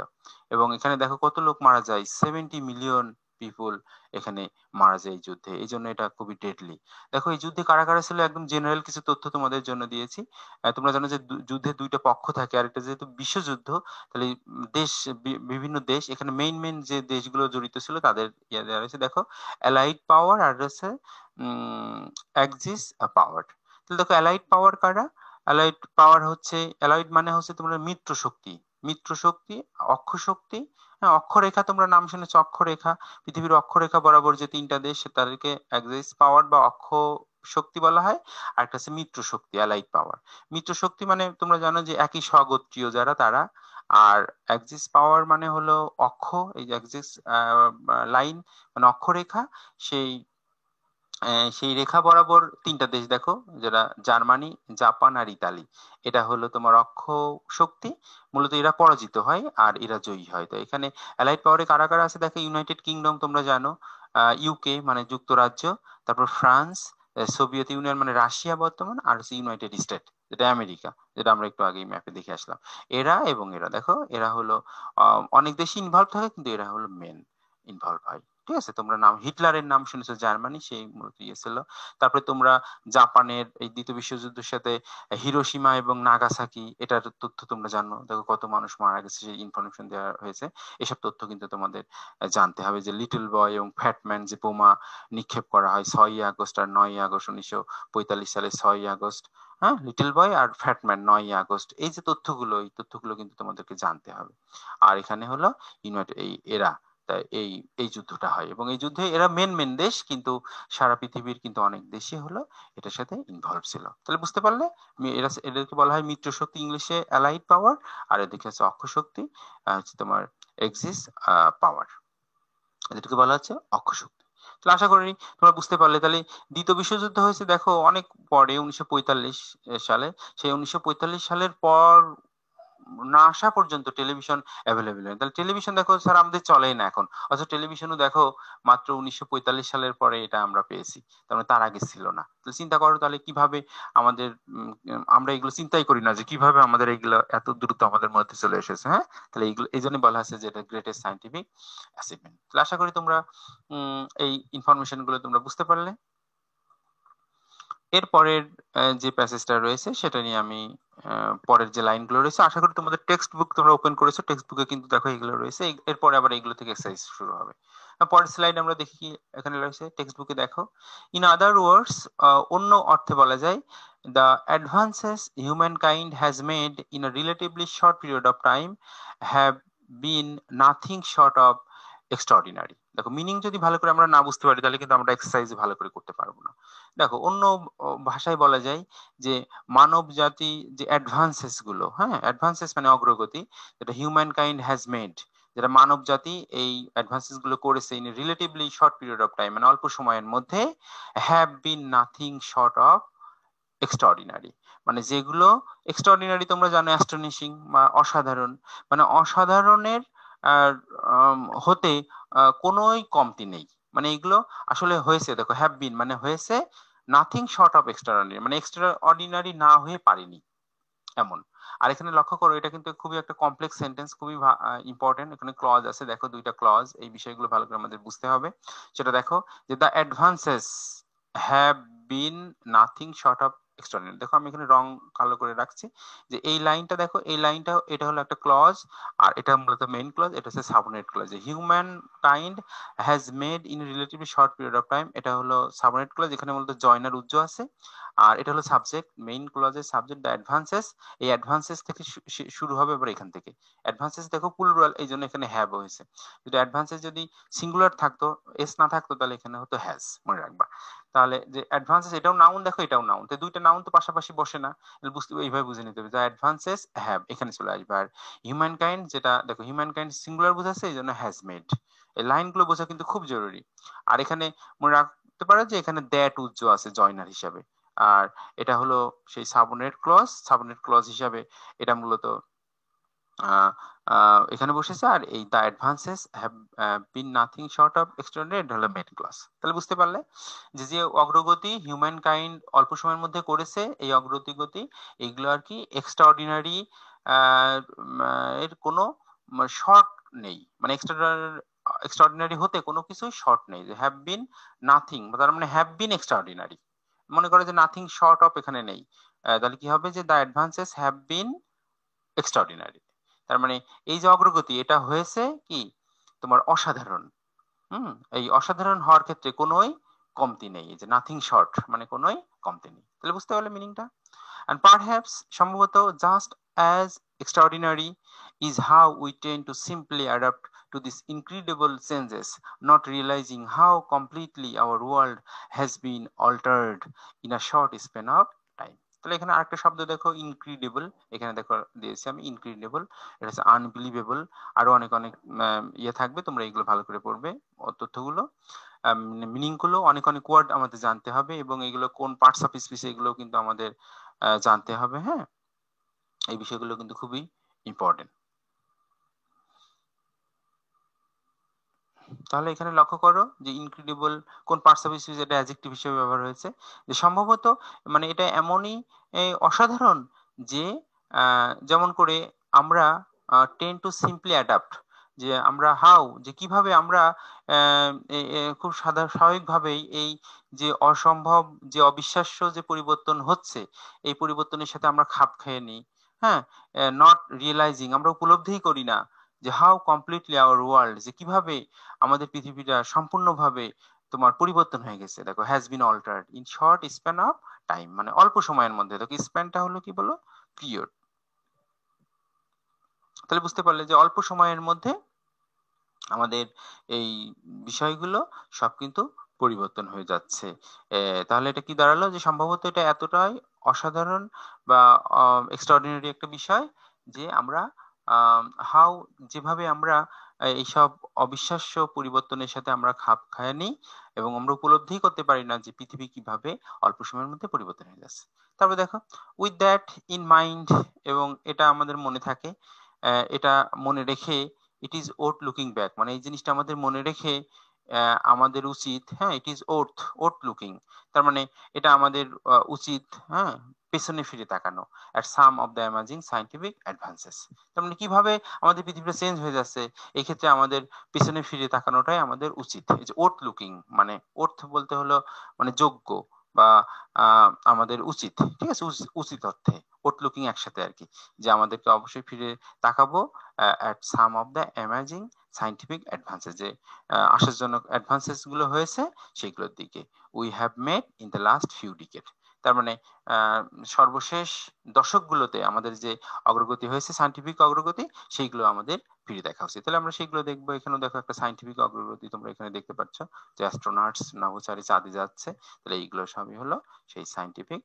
এবং এখানে দেখো কত লোক মারা যায়, 70 মিলিয়ন পিপুল এখানে মারা যায় এই যুদ্ধে। এই জন্য এটা খুবই ডেডলি। দেখো এই যুদ্ধে কারা কারা ছিল, একদম জেনারেল কিছু তথ্য তোমাদের জন্য দিয়েছি। তোমরা জানো যে যুদ্ধে দুইটা পক্ষ থাকে, আর এটা যেহেতু বিশ্বযুদ্ধ, তাহলে দেশ, বিভিন্ন দেশ, এখানে মেইন মেইন যে দেশগুলো জড়িত ছিল তাদের ইয়ে দেওয়া রয়েছে। দেখো অ্যালাইড পাওয়ার আর রয়েছে এক্সিস পাওয়ার। তাহলে দেখো অ্যালাইড পাওয়ার কারা, অ্যালাইড পাওয়ার হচ্ছে, অ্যালাইড মানে হচ্ছে তোমরা মিত্র শক্তি, মিত্র শক্তি, অক্ষ শক্তি, হ্যাঁ, অক্ষরেখা, তোমরা নাম শুনেছো অক্ষরেখা, পৃথিবীর অক্ষরেখা বরাবর যে তিনটা দেশ তাদেরকে অ্যাক্সিস পাওয়ার বা অক্ষ শক্তি বলা হয়। আর একটা আছে মিত্র শক্তি, অ্যালাইড পাওয়ার। মিত্র শক্তি মানে তোমরা জানো যে একই স্বগোত্রীয় যারা তারা। আর অ্যাক্সিস পাওয়ার মানে হলো অক্ষ, এই যে অ্যাক্সিস লাইন মানে অক্ষরেখা, সেই সেই রেখা বরাবর তিনটা দেশ দেখো, যেটা জার্মানি, জাপান আর ইতালি, এটা হলো তোমার অক্ষ শক্তি। মূলত এরা পরাজিত হয় আর এরা জয়ী হয়। তো এখানে অ্যালাইড পাওয়ারে কারা কারা আছে দেখো, ইউনাইটেড কিংডম তোমরা জানো, ইউকে মানে যুক্তরাজ্য, তারপর ফ্রান্স, সোভিয়েত ইউনিয়ন মানে রাশিয়া বর্তমান, আর হচ্ছে ইউনাইটেড স্টেট যেটা আমেরিকা, যেটা আমরা একটু আগেই ম্যাপে দেখে আসলাম। এরা এবং এরা দেখো, এরা হলো অনেক দেশই ইনভলভ থাকে, কিন্তু এরা হলো মেন ইনভলভ হয়। ঠিক আছে, তোমরা নাম হিটলারের নাম শুনেছো, জার্মানি, সেই মূলত ইয়ে ছিল। তারপরে তোমরা জাপানের এই দ্বিতীয় বিশ্বযুদ্ধের সাথে হিরোশিমা এবং নাগাসাকি, এটার তথ্য তোমরা জানো, দেখো কত মানুষ মারা গেছে, সেই ইনফরমেশন দেওয়া হয়েছে। এসব তথ্য কিন্তু তোমাদের জানতে হবে, যে লিটল বয় এবং ফ্যাটম্যান যে বোমা নিক্ষেপ করা হয় 6ই আগস্ট আর 9ই আগস্ট 1945 সালে, 6ই আগস্ট, হ্যাঁ, লিটল বয় আর ফ্যাটম্যান 9ই আগস্ট, এই যে তথ্যগুলো, এই তথ্যগুলো কিন্তু তোমাদেরকে জানতে হবে। আর এখানে হলো ইউনাইটেড এই এরা, তাই এই এই যুদ্ধটা হয়, এবং এই যুদ্ধে এরা মেন মেন দেশ, কিন্তু সারা পৃথিবীর কিন্তু অনেক দেশই হলো এটার সাথে ইনভলভ ছিল। তাহলে বুঝতে পারলে, এরা এদেরকে বলা হয় মিত্র শক্তি, ইংলিশে অ্যালাইড পাওয়ার, আর এদিকে হচ্ছে অক্ষ শক্তি, হচ্ছে তোমার এক্সিস পাওয়ার, এদেরকে বলা হচ্ছে অক্ষ শক্তি। তাহলে আশা করি তোমরা বুঝতে পারলে। তাহলে দ্বিতীয় বিশ্বযুদ্ধ হয়েছে দেখো অনেক পরে, 1945 সালে। সেই 1945 সালের পর না আসা পর্যন্ত টেলিভিশন অ্যাভেলেবেল হয়। তাহলে টেলিভিশন দেখো স্যার আমাদের চলেই না এখন, অথচ টেলিভিশনও দেখো মাত্র 1945 সালের পরে এটা আমরা পেয়েছি, তার মানে তার আগে ছিল না। তাহলে চিন্তা করো তাহলে কিভাবে আমাদের আমরা এগুলো চিন্তাই করি না যে কিভাবে আমাদের এগুলো এত দ্রুত আমাদের মধ্যে চলে এসেছে। হ্যাঁ, তাহলে এইগুলো এই জন্য বলা হচ্ছে যে এটা গ্রেটেস্ট সাইন্টিফিক অ্যাচিভমেন্ট। তাহলে আশা করি তোমরা এই ইনফরমেশন গুলো তোমরা বুঝতে পারলে। এর পরের যে প্যাসেজটা রয়েছে সেটা নিয়ে আমি পরের যে লাইনগুলো রয়েছে, আশা করি তোমাদের টেক্সট বুক তোমরা ওপেন করেছো, টেক্সট বুকে কিন্তু দেখো এগুলো রয়েছে। এরপরে আবার এগুলো থেকে এক্সারসাইজ শুরু হবে। পরের স্লাইড আমরা দেখি কি এখানে রয়েছে, টেক্সট বুকে দেখো। ইন আদার ওয়ার্ডস, অন্য অর্থে বলা যায়, the advances human kind has made in a relatively short period of time have been nothing short of extraordinary. দেখো মিনিং যদি ভালো করে আমরা না বুঝতে পারি, তাহলে কিন্তু আমরা এক্সারসাইজ ভালো করে করতে পারবো না। দেখো অন্য ভাষায় বলা যায় যে মানব জাতি যে অ্যাডভান্সেস গুলো, হ্যাঁ, অ্যাডভান্সেস মানে অগ্রগতি, যেটা হিউম্যান কাইন্ড হ্যাজ মেড, যেটা মানব জাতি এই অ্যাডভান্সেস গুলো করেছে in relatively short period of time, মানে অল্প সময়ের মধ্যে, have been nothing short of extraordinary. মানে যেগুলো এক্সট্রাঅর্ডিনারি তোমরা জানো, অ্যাস্টনিশিং বা অসাধারণ, মানে অসাধারণের আহ, হতে কোনোই কমতি নেই। মানে এগুলো আসলে হয়েছে, দেখো হ্যাভ বিন মানে হয়েছে, নাথিং শর্ট অফ এক্সট্রাঅর্ডিনারি মানে এক্সট্রা অর্ডিনারি না হয়ে পারেনি এমন। আর এখানে লক্ষ্য করো, এটা কিন্তু খুবই একটা কমপ্লেক্স সেন্টেন্স, খুবই ইম্পর্টেন্ট। এখানে ক্লজ আছে, দেখো দুইটা ক্লজ, এই বিষয়গুলো ভালো করে আমাদের বুঝতে হবে। সেটা দেখো যে the advances have been nothing short of extraordinary. দেখো আমি এখানে রং কালো করে রাখছি, যে এই লাইনটা দেখো, এই লাইনটা এটা হলো একটা ক্লজ, আর এটা মূলত মেইন ক্লজ, এটা হচ্ছে subordinate clause. Humankind has made in relatively short period of time, এটা হলো সাবঅর্ডিনেট ক্লজ, এখানে মূলত জয়নার উজ্জ আছে। আর এটা হলো সাবজেক্ট, মেইন ক্লজের সাবজেক্ট দ্য অ্যাডভান্সেস। এই অ্যাডভান্সেস থেকে শুরু হবে আবার এখান থেকে। অ্যাডভান্সেস দেখো প্লুরাল, এই জন্য এখানে হ্যাভ হয়েছে। যদি অ্যাডভান্সেস যদি সিঙ্গুলার থাকতো, এস না থাকতো, তাহলে এখানে হতো হ্যাজ, মনে রাখবা। তাহলে যে অ্যাডভান্সেস এটাও নাউন, দেখো এটাও নাউন, তো দুইটা নাউন তো পাশাপাশি বসে না, বুঝতে এইভাবে বুঝে নিতে হবে। দ্য অ্যাডভান্সেস হ্যাভ এখানে চলে আসবে, আর হিউম্যান কাইন্ড, যেটা দেখো হিউম্যান কাইন্ড সিঙ্গুলার বোঝাচ্ছে, এই জন্য হ্যাজ মেড। এই লাইনগুলো বোঝা কিন্তু খুব জরুরি। আর এখানে মনে রাখতে পারো যে এখানে দ্যাট উজ্জ আছে জয়নার হিসাবে, আর এটা হলো সেই সাবনেট ক্লজ হিসাবে এটা মূলত এখানে বসেছে। আর এই the advances have been nothing short of extraordinary, এটা হলো মেন ক্লজ। তাহলে বুঝতে পারলে যে যে অগ্রগতি হিউম্যান কাইন্ড অল্প সময়ের মধ্যে করেছে, এই অগ্রগতি এগুলো আর কি এক্সট্রাঅর্ডিনারি, এর কোনো শর্ট নেই, মানে এক্সট্রাঅর্ডিনারি হতে কোনো কিছুই শর্ট নেই। যে হ্যাভ বিন নাথিং, তার মানে হ্যাভ বিন এক্সট্রাঅর্ডিনারি, মনে করে যে নাথিং শর্ট অফ এখানে নেই, তাহলে কি হবে যে the advances have bin extraordinary. তার মানে এই যে অগ্রগতি এটা হয়েছে কি তোমার অসাধারণ। এই অসাধারণ হওয়ার ক্ষেত্রে কোনোই কমতি নেই, এই যে নাথিং শর্ট মানে কোনোই কমতি নেই। তাহলে বুঝতে পারলে মিনিংটা। and perhaps সম্ভবত just as extraordinary is how we tend to simply adapt to these incredible changes, not realizing how completely our world has been altered in a short span of time. তাহলে এখানে আরেকটা শব্দ দেখো, ইনক্রিডিবল, এখানে দেখো দিয়েছি আমি ইনক্রিডিবল, এটা হচ্ছে আনবিলিভেবল, আরো অনেক অনেক ইয়ে থাকবে, তোমরা এগুলো ভালো করে পড়বে তথ্যগুলো, মিনিং গুলো, অনেক অনেক ওয়ার্ড আমাদের জানতে হবে, এবং এগুলো কোন পার্টস অফ স্পিচ এগুলো কিন্তু আমাদের জানতে হবে। হ্যাঁ, এই বিষয়গুলো কিন্তু খুবই ইম্পর্টেন্ট। তাহলে এখানে লক্ষ্য করো যে ইনক্রেডিবল কোন পার্টস অফ স্পিচ এটা অ্যাডজেক্টিভ হিসেবে ব্যবহার হয়েছে, যে সম্ভবত মানে এটা এমনই অসাধারণ যে যেমন করে আমরা টেন টু সিম্পলি অ্যাডাপ্ট, যে আমরা হাউ যে কিভাবে আমরা খুব স্বাভাবিকভাবেই এই যে অসম্ভব যে অবিশ্বাস্য যে পরিবর্তন হচ্ছে এই পরিবর্তনের সাথে আমরা খাপ খেয়ে নিই। হ্যাঁ, নট রিয়েলাইজিং, আমরা উপলব্ধিই করি না যে হাউ কমপ্লিটলি আওয়ার ওয়ার্ল্ড, যে কিভাবে আমাদের পৃথিবীটা সম্পূর্ণভাবে তোমার পরিবর্তন হয়ে গেছে, দেখো has been altered in short span of time, মানে অল্প সময়ের মধ্যে। দেখো স্প্যানটা হলো কি বলো, পিরিয়ড। তাহলে বুঝতে পারলে যে অল্প সময়ের মধ্যে আমাদের এই বিষয়গুলো সব কিন্তু পরিবর্তন হয়ে যাচ্ছে। তাহলে এটা কি দাঁড়ালো, যে সম্ভবত এটা এতটাই অসাধারণ বা এক্সট্রাঅর্ডিনারি একটা বিষয় যে আমরা হাউ যেভাবে আমরা এইসব অবিশ্বাস্য পরিবর্তনের সাথে আমরা খাপ খায় নিই এবং আমরা উপলব্ধি করতে পারি না যে পৃথিবী কিভাবে অল্প সময়ের মধ্যে পরিবর্তন হয়ে যাচ্ছে। তারপর দেখো উইথ দ্যাট ইন মাইন্ড, এবং এটা আমাদের মনে থাকে, এটা মনে রেখে it is worth looking back, মানে এই জিনিসটা আমাদের মনে রেখে আমাদের উচিত, হ্যাঁ ইট ইজ ওর্থ লুকিং, তার মানে এটা আমাদের উচিত, হ্যাঁ পেছনে ফিরে তাকানো at some of the amazing scientific advances. তার মানে কিভাবে আমাদের পৃথিবীটা চেঞ্জ হয়ে যাচ্ছে, এই ক্ষেত্রে আমাদের পেছনে ফিরে তাকানোটাই আমাদের উচিত। এই যে ওর্থ লুকিং, মানে ওর্থ বলতে হলো মানে যোগ্য বা আমাদের উচিত, ঠিক আছে, উচিত অর্থে ওর্থ লুকিং একসাথে আর কি, যে আমাদেরকে অবশ্যই ফিরে তাকাবো at some of the amazing scientific advances, যে আশ্চর্যজনক অ্যাডভান্সেস গুলো হয়েছে সেগুলোর দিকে। We have made in the last few decade, তার মানে সর্বশেষ দশকগুলোতে আমাদের যে অগ্রগতি হয়েছে, সায়েন্টিফিক অগ্রগতি, সেইগুলো আমাদের ফিরে দেখা উচিত। তাহলে আমরা সেগুলো দেখবো। এখানেও দেখো একটা সায়েন্টিফিক অগ্রগতি তোমরা এখানে দেখতে পাচ্ছ, যে অ্যাস্ট্রোনটস নভোচারী চাঁদে যাচ্ছে, তাহলে এইগুলো সবই হলো সেই সায়েন্টিফিক।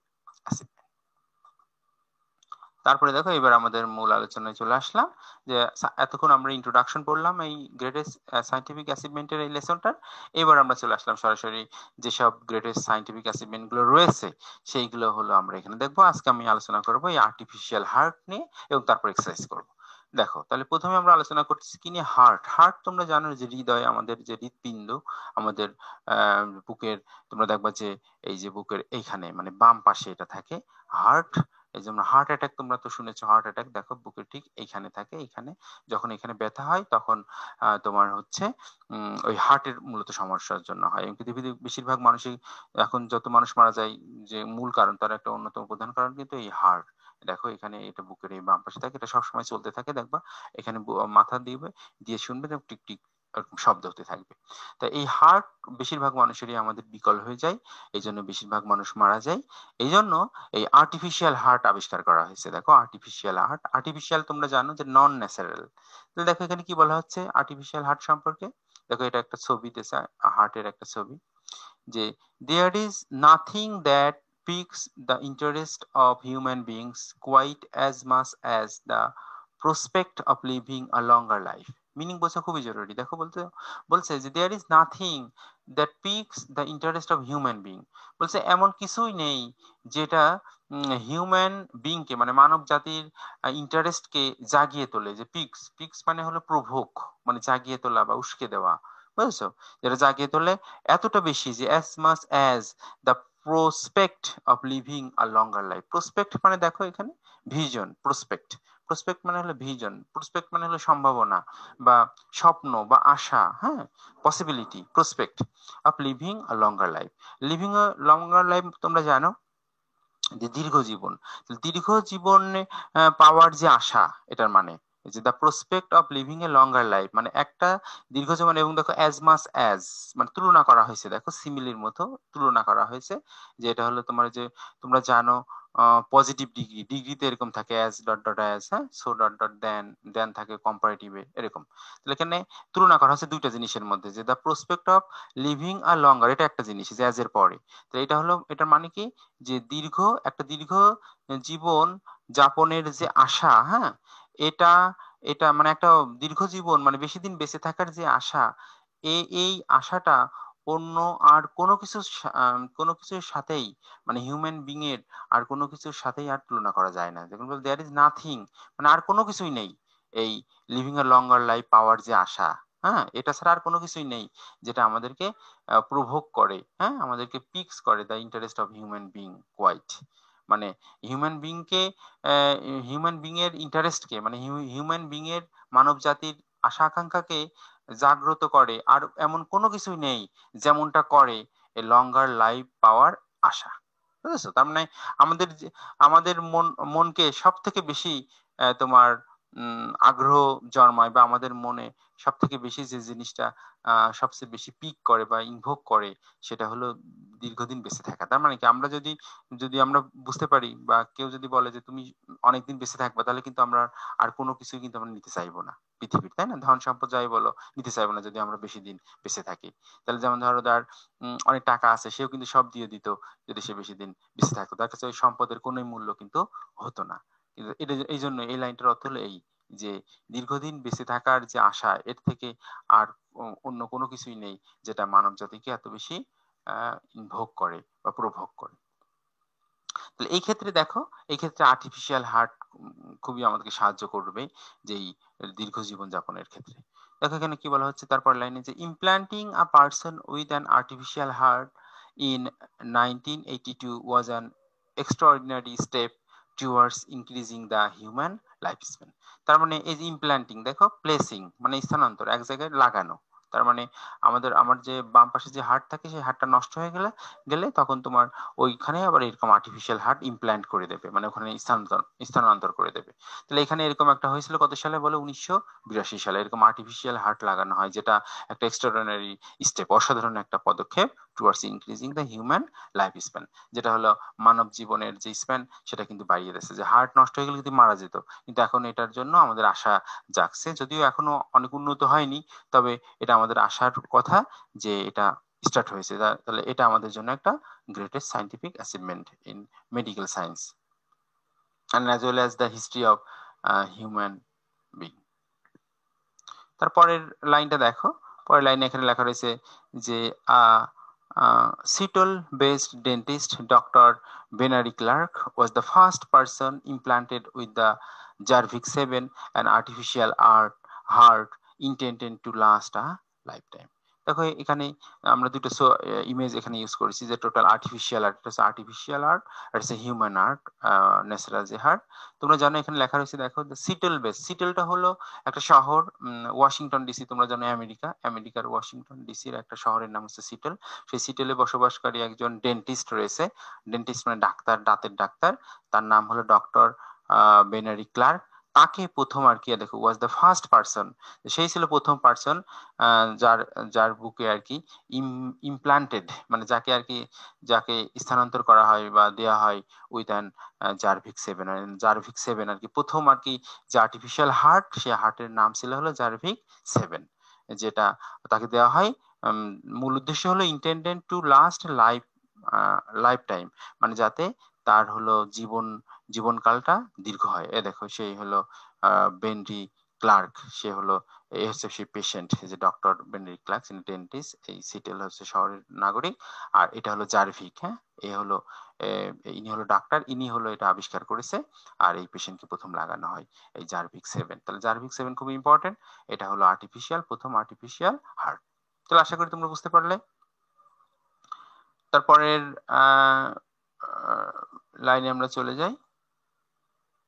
তারপরে দেখো এবার আমাদের মূল আলোচনায় চলে আসলাম, যে এতক্ষণ আমরা ইন্ট্রোডাকশন পড়লাম এই গ্রেটেস্ট সায়েন্টিফিক অ্যাচিভমেন্টের এই লেসনটার। এবার আমরা চলে আসলাম সরাসরি যেসব গ্রেটেস্ট সায়েন্টিফিক অ্যাচিভমেন্ট গুলো রয়েছে সেইগুলো হলো আমরা এখানে দেখবো। আজকে আমি আলোচনা করবো এই আর্টিফিশিয়াল হার্ট নিয়ে এবং তারপর এক্সারসাইজ করবো। দেখো তাহলে প্রথমে আমরা আলোচনা করতেছি কি নিয়ে, হার্ট। হার্ট তোমরা জানো যে হৃদয়, আমাদের যে হৃৎপিণ্ড, আমাদের বুকের, তোমরা দেখবা যে এই যে বুকের এইখানে মানে বাম পাশে এটা থাকে হার্ট। এই যেমন হার্ট অ্যাটাক, তোমরা তো শুনেছো হার্ট অ্যাটাক, দেখো বুকের ঠিক এইখানে থাকে, এইখানে যখন এখানে ব্যথা হয় তখন তোমার হচ্ছে ওই হার্টের মূলত সমস্যার জন্য হয়। এবং পৃথিবীতে বেশিরভাগ মানুষই এখন যত মানুষ মারা যায়, যে মূল কারণ, তার একটা অন্যতম প্রধান কারণ কিন্তু এই হার্ট। দেখো এখানে এটা বুকের এই বাম পাশে থাকে, এটা সবসময় চলতে থাকে, দেখবা এখানে মাথা দিবে, দিয়ে শুনবে এবং টিক টিক এরকম শব্দ হতে থাকবে। তা এই হার্ট বেশিরভাগ মানুষেরই আমাদের বিকল হয়ে যায়, এই জন্য বেশিরভাগ মানুষ মারা যায়। এই জন্য এই আর্টিফিশিয়াল হার্ট আবিষ্কার করা হয়েছে। দেখো আর্টিফিশিয়াল হার্ট, আর্টিফিশিয়াল তোমরা জানো যে নন ন্যাচারাল। তো দেখো এখানে কি বলা হচ্ছে আর্টিফিশিয়াল হার্ট সম্পর্কে। দেখো এটা একটা ছবি দিয়েছে, হার্টের একটা ছবি, যে there is nothing that piques the interest of human beings quite as much as the prospect of living a longer life. Meaning বোঝা খুবই জরুরি। দেখো বলছে যে there is nothing that piques the interest of human being, বলছে এমন কিছুই নেই যেটা হিউম্যান বিংকে মানে মানব জাতির ইন্টারেস্টকে জাগিয়ে তোলে। যে পিকস, পিকস মানে হলো প্রভোক, মানে জাগিয়ে তোলা বা উস্কে দেওয়া, বুঝেছো, যেটা জাগিয়ে তোলে এতটা বেশি যে as much as the prospect of living a longer life. Prospect মানে দেখো এখানে ভিজন, প্রসপেক্ট, প্রসপেক্ট মানে হলো ভিজন, প্রসপেক্ট মানে হলো সম্ভাবনা বা স্বপ্ন বা আশা, হ্যাঁ possibility, prospect of living a longer life. Living a longer life তোমরা জানো যে দীর্ঘ জীবন, দীর্ঘ জীবনে পাওয়ার যে আশা, এটার মানে যে the prospect of living A longer life, মানে একটা দীর্ঘ জীবন। এবং দেখো অ্যাজ মাস অ্যাজ মানে তুলনা করা হয়েছে, দেখো সিমিলির মতো তুলনা করা হয়েছে, যে এটা হলো তোমার যে তোমরা জানো পজিটিভ ডিগ্রি, ডিগ্রিতে এরকম থাকে অ্যাজ ডট ডট অ্যাজ, হ্যাঁ সো ডট ডট দেন, দেন থাকে কম্পারেটিভে এরকম। তাহলে এখানে তুলনা করা হচ্ছে দুইটা জিনিসের মধ্যে, যে দ্য প্রসপেক্ট অফ লিভিং আ লঙ্গার, এটা একটা জিনিস যে অ্যাজ এর পরে। তো এটা হলো, এটার মানে কি, যে একটা দীর্ঘ জীবন যাপনের যে আশা, হ্যাঁ এটা এটা মানে একটা দীর্ঘ জীবন মানে বেশি দিন বেঁচে থাকার যে আশা, এই আশাটা অন্য আর কোনো কিছুর সাথেই মানে হিউম্যান বিং এর আর কোনো কিছুর সাথেই আর তুলনা করা যায় না। দেখুন দেয়ার ইজ নাথিং, মানে আর কোনো কিছুই নেই এই লিভিং এ লঙ্গার লাইফ পাওয়ার যে আশা, হ্যাঁ, এটা ছাড়া আর কোনো কিছুই নেই যেটা আমাদেরকে প্রভোক করে, হ্যাঁ, আমাদেরকে পিকস করে the interest of human being quite. মানে হিউম্যান বিংকে হিউম্যান বিং এর ইন্টারেস্টকে, মানে হিউম্যান বিং এর মানব জাতির আশা আকাঙ্ক্ষাকে জাগ্রত করে। আর এমন কোনো কিছুই নেই যেমনটা করে এ লঙ্গার লাইফ পাওয়ার আশা। বুঝেছো? তার মানে আমাদের আমাদের মনকে সব থেকে বেশি তোমার আগ্রহ জন্মায়, বা আমাদের মনে সব থেকে বেশি যে জিনিসটা সবচেয়ে বেশি পিক করে বা ইনভোক করে, সেটা হলো দীর্ঘদিন বেঁচে থাকা। তার মানে কি, আমরা যদি যদি আমরা বুঝতে পারি, বা কেউ যদি বলে যে তুমি অনেকদিন বেঁচে থাকবা, তাহলে কিন্তু আমরা আর কোনো কিছুই কিন্তু আমরা নিতে চাইবো না পৃথিবীর, তাই না? ধন সম্পদ যাই বলো, নিতে চাইবো না যদি আমরা বেশি দিন বেঁচে থাকি। তাহলে যেমন ধরো তার অনেক টাকা আছে, সেও কিন্তু সব দিয়ে দিত যদি সে বেশি দিন বেঁচে থাকতো, তার কাছে ওই সম্পদের কোনো মূল্য কিন্তু হতো না। কিন্তু এটা এই জন্য এই লাইনটার অর্থ হলো এই, যে দীর্ঘদিন বেঁচে থাকার যে আশা, এর থেকে আর অন্য কোনো কিছুই নেই যেটা মানব জাতিকে এত বেশি ভোগ করে বা প্রভোগ করে। তাহলে এই ক্ষেত্রে দেখো, এই ক্ষেত্রে আর্টিফিশিয়াল হার্ট খুবই আমাদেরকে সাহায্য করবে যেই দীর্ঘ জীবন যাপনের ক্ষেত্রে। দেখো এখানে কি বলা হচ্ছে তারপর লাইনে, যে implanting a person with an artificial heart in 1982 was an extraordinary step towards increasing the human lifespan। তার মানে এই যে ইমপ্ল্যান্টিং, দেখো প্লেসিং মানে স্থানান্তর, এক জায়গায় লাগানো। তার মানে আমার যে বাম পাশে যে হার্ট থাকে, সেই হার্টটা নষ্ট হয়ে গেলে গেলে তখন তোমার ওইখানে আবার এরকম আর্টিফিশিয়াল হার্ট ইমপ্ল্যান্ট করে দেবে, মানে ওখানে স্থানান্তর করে দেবে। তাহলে এখানে এরকম একটা হয়েছিল কত সালে বলে, 1982 সালে এরকম আর্টিফিশিয়াল হার্ট লাগানো হয়, যেটা একটা এক্সট্রাঅর্ডিনারি স্টেপ, অসাধারণ একটা পদক্ষেপ towards increasing the human life span. যেটা হলো মানব জীবনের যে স্প্যান, সেটা কিন্তু বাড়িয়ে দিয়েছে। যে হার্ট নষ্ট হয়ে গেলে কিন্তু মারা যেত, কিন্তু এখন এটার জন্য আমাদের আশা জাগছে, যদিও এখনো অনেক উন্নত হয়নি, তবে এটা আমাদের আশার কথা যে এটা স্টার্ট হয়েছে। তাহলে এটা আমাদের জন্য একটা greatest scientific achievement in medical science and as well as the history of human being। তারপরের লাইনটা দেখো, পরের লাইনে এখানে লেখা রয়েছে যে Seattle based dentist Dr. Benary Clark was the first person implanted with the Jarvik 7, an artificial heart intended to last a lifetime। দেখো এখানে আমরা দুটো ইমেজ এখানে ইউজ করেছি, যে টোটাল আর্টিফিশিয়াল আর্ট, এটা হচ্ছে আর্টিফিশিয়াল আর্ট, আর হচ্ছে হিউম্যান আর্ট, ন্যাচারাল যে হার্ট। তোমরা জানো এখানে লেখা রয়েছে, দেখো সিটল বেস, সিটলটা হলো একটা শহর, ওয়াশিংটন ডিসি, তোমরা জানো আমেরিকার ওয়াশিংটন ডিসির একটা শহরের নাম হচ্ছে সিটল। সেই সিটলে বসবাসকারী একজন ডেন্টিস্ট রয়েছে, ডেন্টিস্ট মানে ডাক্তার, দাঁতের ডাক্তার, তার নাম হলো ডক্টর বেনারি ক্লার্ক। তাকে প্রথম আর কি, দেখো ওয়াজ দ্য ফার্স্ট পার্সন, সেই ছিল প্রথম পার্সন যার যার বুকে আর কি ইমপ্লান্টেড, মানে যাকে আর কি, যাকে স্থানান্তর করা হয় বা দেয়া হয় উইথ অ্যান জার্ভিক 7। জার্ভিক 7 আর কি প্রথম আর কি যে আর্টিফিশিয়াল হার্ট, সে হার্টের নাম ছিল হলো জার্ভিক 7, যেটা তাকে দেওয়া হয়। মূল উদ্দেশ্য হলো intended to last life time, মানে যাতে তার হলো জীবনকালটা দীর্ঘ হয়। এ দেখো সেই হলো বেনরি ক্লার্ক, সে হলো এই হচ্ছে সেই পেশেন্ট, যে ডক্টর বেনরি ক্লার্ক, তিনি ডেন্টিস্ট, এই সিটেল হচ্ছে শহরের নাগরিক। আর এটা হলো জার্ভিক, হ্যাঁ, এ হলো ইনি হলো ডাক্তার, ইনি হলো এটা আবিষ্কার করেছে। আর এই পেশেন্টকে প্রথম লাগানো হয় এই জার্ভিক 7। তাহলে জার্ভিক 7 খুব ইম্পর্টেন্ট, এটা হলো প্রথম আর্টিফিশিয়াল হার্ট। তাহলে আশা করি তোমরা বুঝতে পারলে। তারপরের লাইনে আমরা চলে যাই।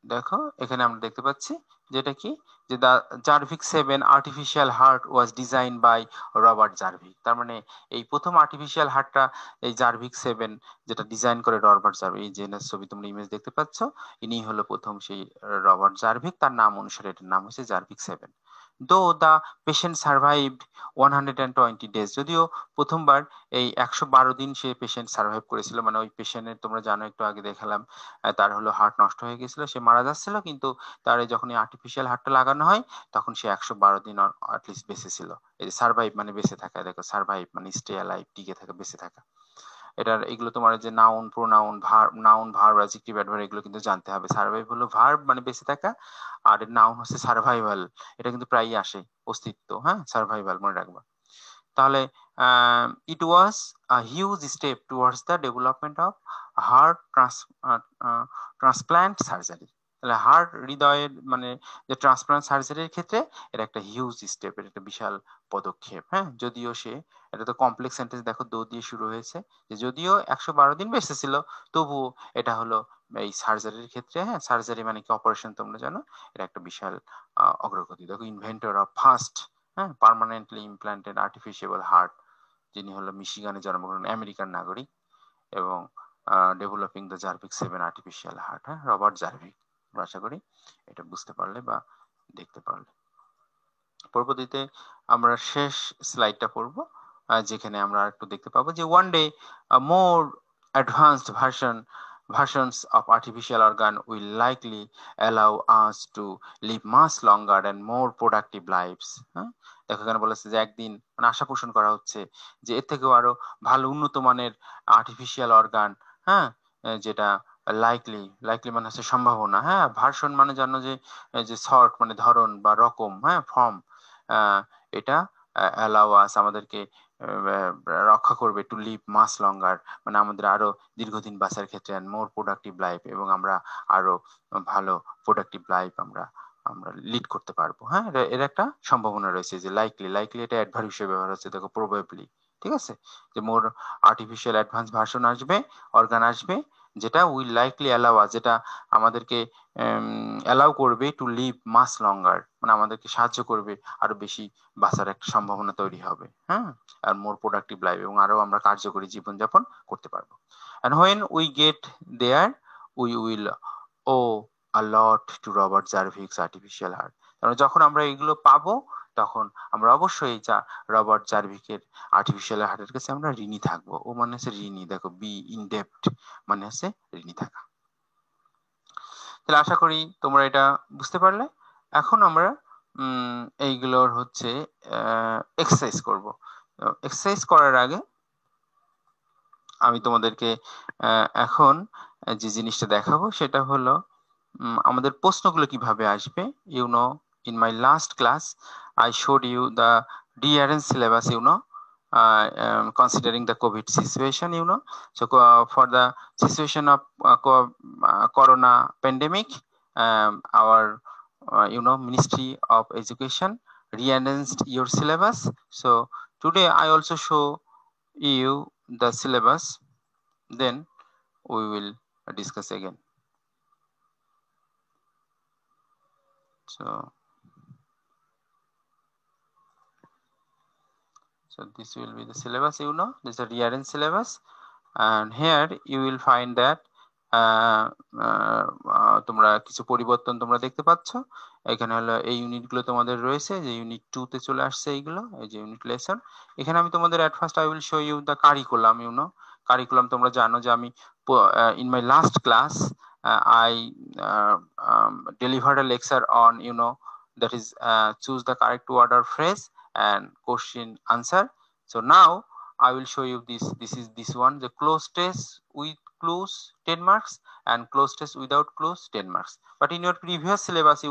দেখো এখানে আমরা দেখতে পাচ্ছি যেটা কি, যে the Jarvik 7 artificial heart was design by Robert Jarvik. তার মানে এই প্রথম আর্টিফিশিয়াল হার্টটা এই জার্ভিক 7 যেটা ডিজাইন করে রবার্ট জার্ভিক, এই যে ছবি তোমরা ইমেজ দেখতে পাচ্ছ, ইনি হলো প্রথম সেই রবার্ট জার্ভিক, তার নাম অনুসারে এটার নাম হচ্ছে জার্ভিক 7। দো দা পেশেন্ট সার্ভাইভড 120 ডেজ, যদিও প্রথমবার এই 112 দিন সে পেশেন্ট সার্ভাইভ করেছিল, মানে ওই পেশেন্টের তোমরা জানো একটু আগে দেখালাম তার হলো হার্ট নষ্ট হয়ে গেছিল, সে মারা যাচ্ছিল, কিন্তু তার যখন এই আর্টিফিশিয়াল হার্টটা লাগানো হয় তখন সে 112 দিন অ্যাটলিস্ট বেঁচে ছিল। এই যে সার্ভাইভ মানে বেঁচে থাকা, দেখো সার্ভাইভ মানে স্টে অ্যালাইভ, টিকে থাকা, বেঁচে থাকা। এটার এগুলো তোমার যে noun, pronoun, verb, adjective, adverb, এগুলো কিন্তু জানতে হবে। সার্ভাইভ হলো ভার্ব মানে বেঁচে থাকা, আর নাউন হচ্ছে সার্ভাইভাল, এটা কিন্তু প্রায়ই আসে, অস্তিত্ব, হ্যাঁ, সার্ভাইভাল মনে রাখবা। তাহলে it was a huge step towards the development of heart transplant surgery. তাহলে হার্ট, হৃদয়ের মানে যে ট্রান্সপ্লান্ট সার্জারির ক্ষেত্রে এটা একটা হিউজ স্টেপ, এটা একটা বিশাল পদক্ষেপ। হ্যাঁ, যদিও সে, এটা তো কমপ্লেক্স সেন্টেন্স দেখো, দো দিয়ে শুরু হয়েছে, যে যদিও 112 দিন বেঁচে ছিল, তবুও এটা হলো এই সার্জারির ক্ষেত্রে, হ্যাঁ সার্জারি মানে কি অপারেশন তোমরা জানো, এটা একটা বিশাল অগ্রগতি। দেখো ইনভেন্টর অফ ফার্স্ট, হ্যাঁ পার্মানেন্টলি ইমপ্ল্যান্টেড আর্টিফিশিয়াল হার্ট, যিনি হলো মিশিগানে জন্মগ্রহণ, আমেরিকান নাগরিক, এবং developing the Jarvik 7 artificial heart, হ্যাঁ রবার্ট জার্ভিক। আশা করি এটা বুঝতে পারলে বা দেখতে পারলে। পরবর্তীতে আমরা শেষ স্লাইডটা পড়বো, যেখানে আমরা একটু দেখতে পাবো যে one day more advanced versions of artificial organ will likely allow us to live much longer and more productive lives. হ্যাঁ, দেখো এখানে বলেছে যে একদিন, মানে আশা পোষণ করা হচ্ছে যে এর থেকেও আরো ভালো উন্নত মানের আর্টিফিশিয়াল অর্গান, হ্যাঁ যেটা লাইকলি মানে হচ্ছে সম্ভাবনা, হ্যাঁ ভার্সন মানে জানো যে যে সর্ট মানে ধরন বা রকম, হ্যাঁ ফর্ম, এটা অ্যালাউ আস আমাদেরকে রক্ষা করবে, টু লিভ মাস লঙ্গার মানে আমাদের আরো দীর্ঘদিন বাঁচার ক্ষেত্রে, অ্যান্ড মোর প্রোডাক্টিভ লাইফ, এবং আমরা আরো ভালো প্রোডাক্টিভ লাইফ আমরা আমরা লিড করতে পারবো। হ্যাঁ, এর একটা সম্ভাবনা রয়েছে, যে লাইকলি এটা অ্যাডভার্ব হিসেবে ব্যবহার হচ্ছে, দেখো প্রবাবলি, ঠিক আছে, যে মোর আর্টিফিশিয়াল অ্যাডভান্স ভার্সন আসবে, অর্গান আসবে, যেটা উইল লাইকলি অ্যালাউ আস, যেটা আমাদেরকে অ্যালাউ করবে টু লিভ মাস লঙ্গার, মানে আমাদেরকে সাহায্য করবে আরো বেশি বাঁচার একটা সম্ভাবনা তৈরি হবে, হ্যাঁ আর মোর প্রোডাক্টিভ লাইফ, এবং আরো আমরা কার্যকরী জীবনযাপন করতে পারবো। And when we get there, we will owe a lot to Robert Jarvik's artificial heart. কারণ যখন আমরা এগুলো পাবো, তখন আমরা অবশ্যই যা রবার্ট জার্ভিকের আর্টিফিশিয়াল হার্টের কাছে আমরা ঋণী থাকবো। ও মানে হচ্ছে ঋণী, দেখো বি ইন ডেপ্ট মানে হচ্ছে ঋণী থাকা। তাহলে আশা করি তোমরা এটা বুঝতে পারলে। এখন আমরা এইগুলোর হচ্ছে এক্সারসাইজ করব। এক্সারসাইজ করার আগে আমি তোমাদেরকে এখন যে জিনিসটা দেখাবো সেটা হলো আমাদের প্রশ্নগুলো কিভাবে আসবে। You know, in my last class I showed you the rearranged syllabus, considering the COVID situation, so for the situation of corona pandemic, our Ministry of Education rearranged your syllabus. So today I also show you the syllabus, then we will discuss again. So this will be the syllabus, this is a rearranged syllabus, and here you will find that তোমরা কিছু পরিবর্তন তোমরা দেখতে পাচ্ছ। এখানে হলো এই ইউনিটগুলো তোমাদের রয়েছে, যে ইউনিট 2 তে চলে আসছে এইগুলো, এই যে ইউনিট লেসন। এখানে আমি তোমাদের at first I will show you the curriculum. Curriculum তোমরা জানো যে আমি in my last class I delivered a lecture on that is choose the correct word or phrase and question answer. So now I will show you this is this one, the close test with clues 10 marks and close test without clues 10 marks. But in your previous syllabus,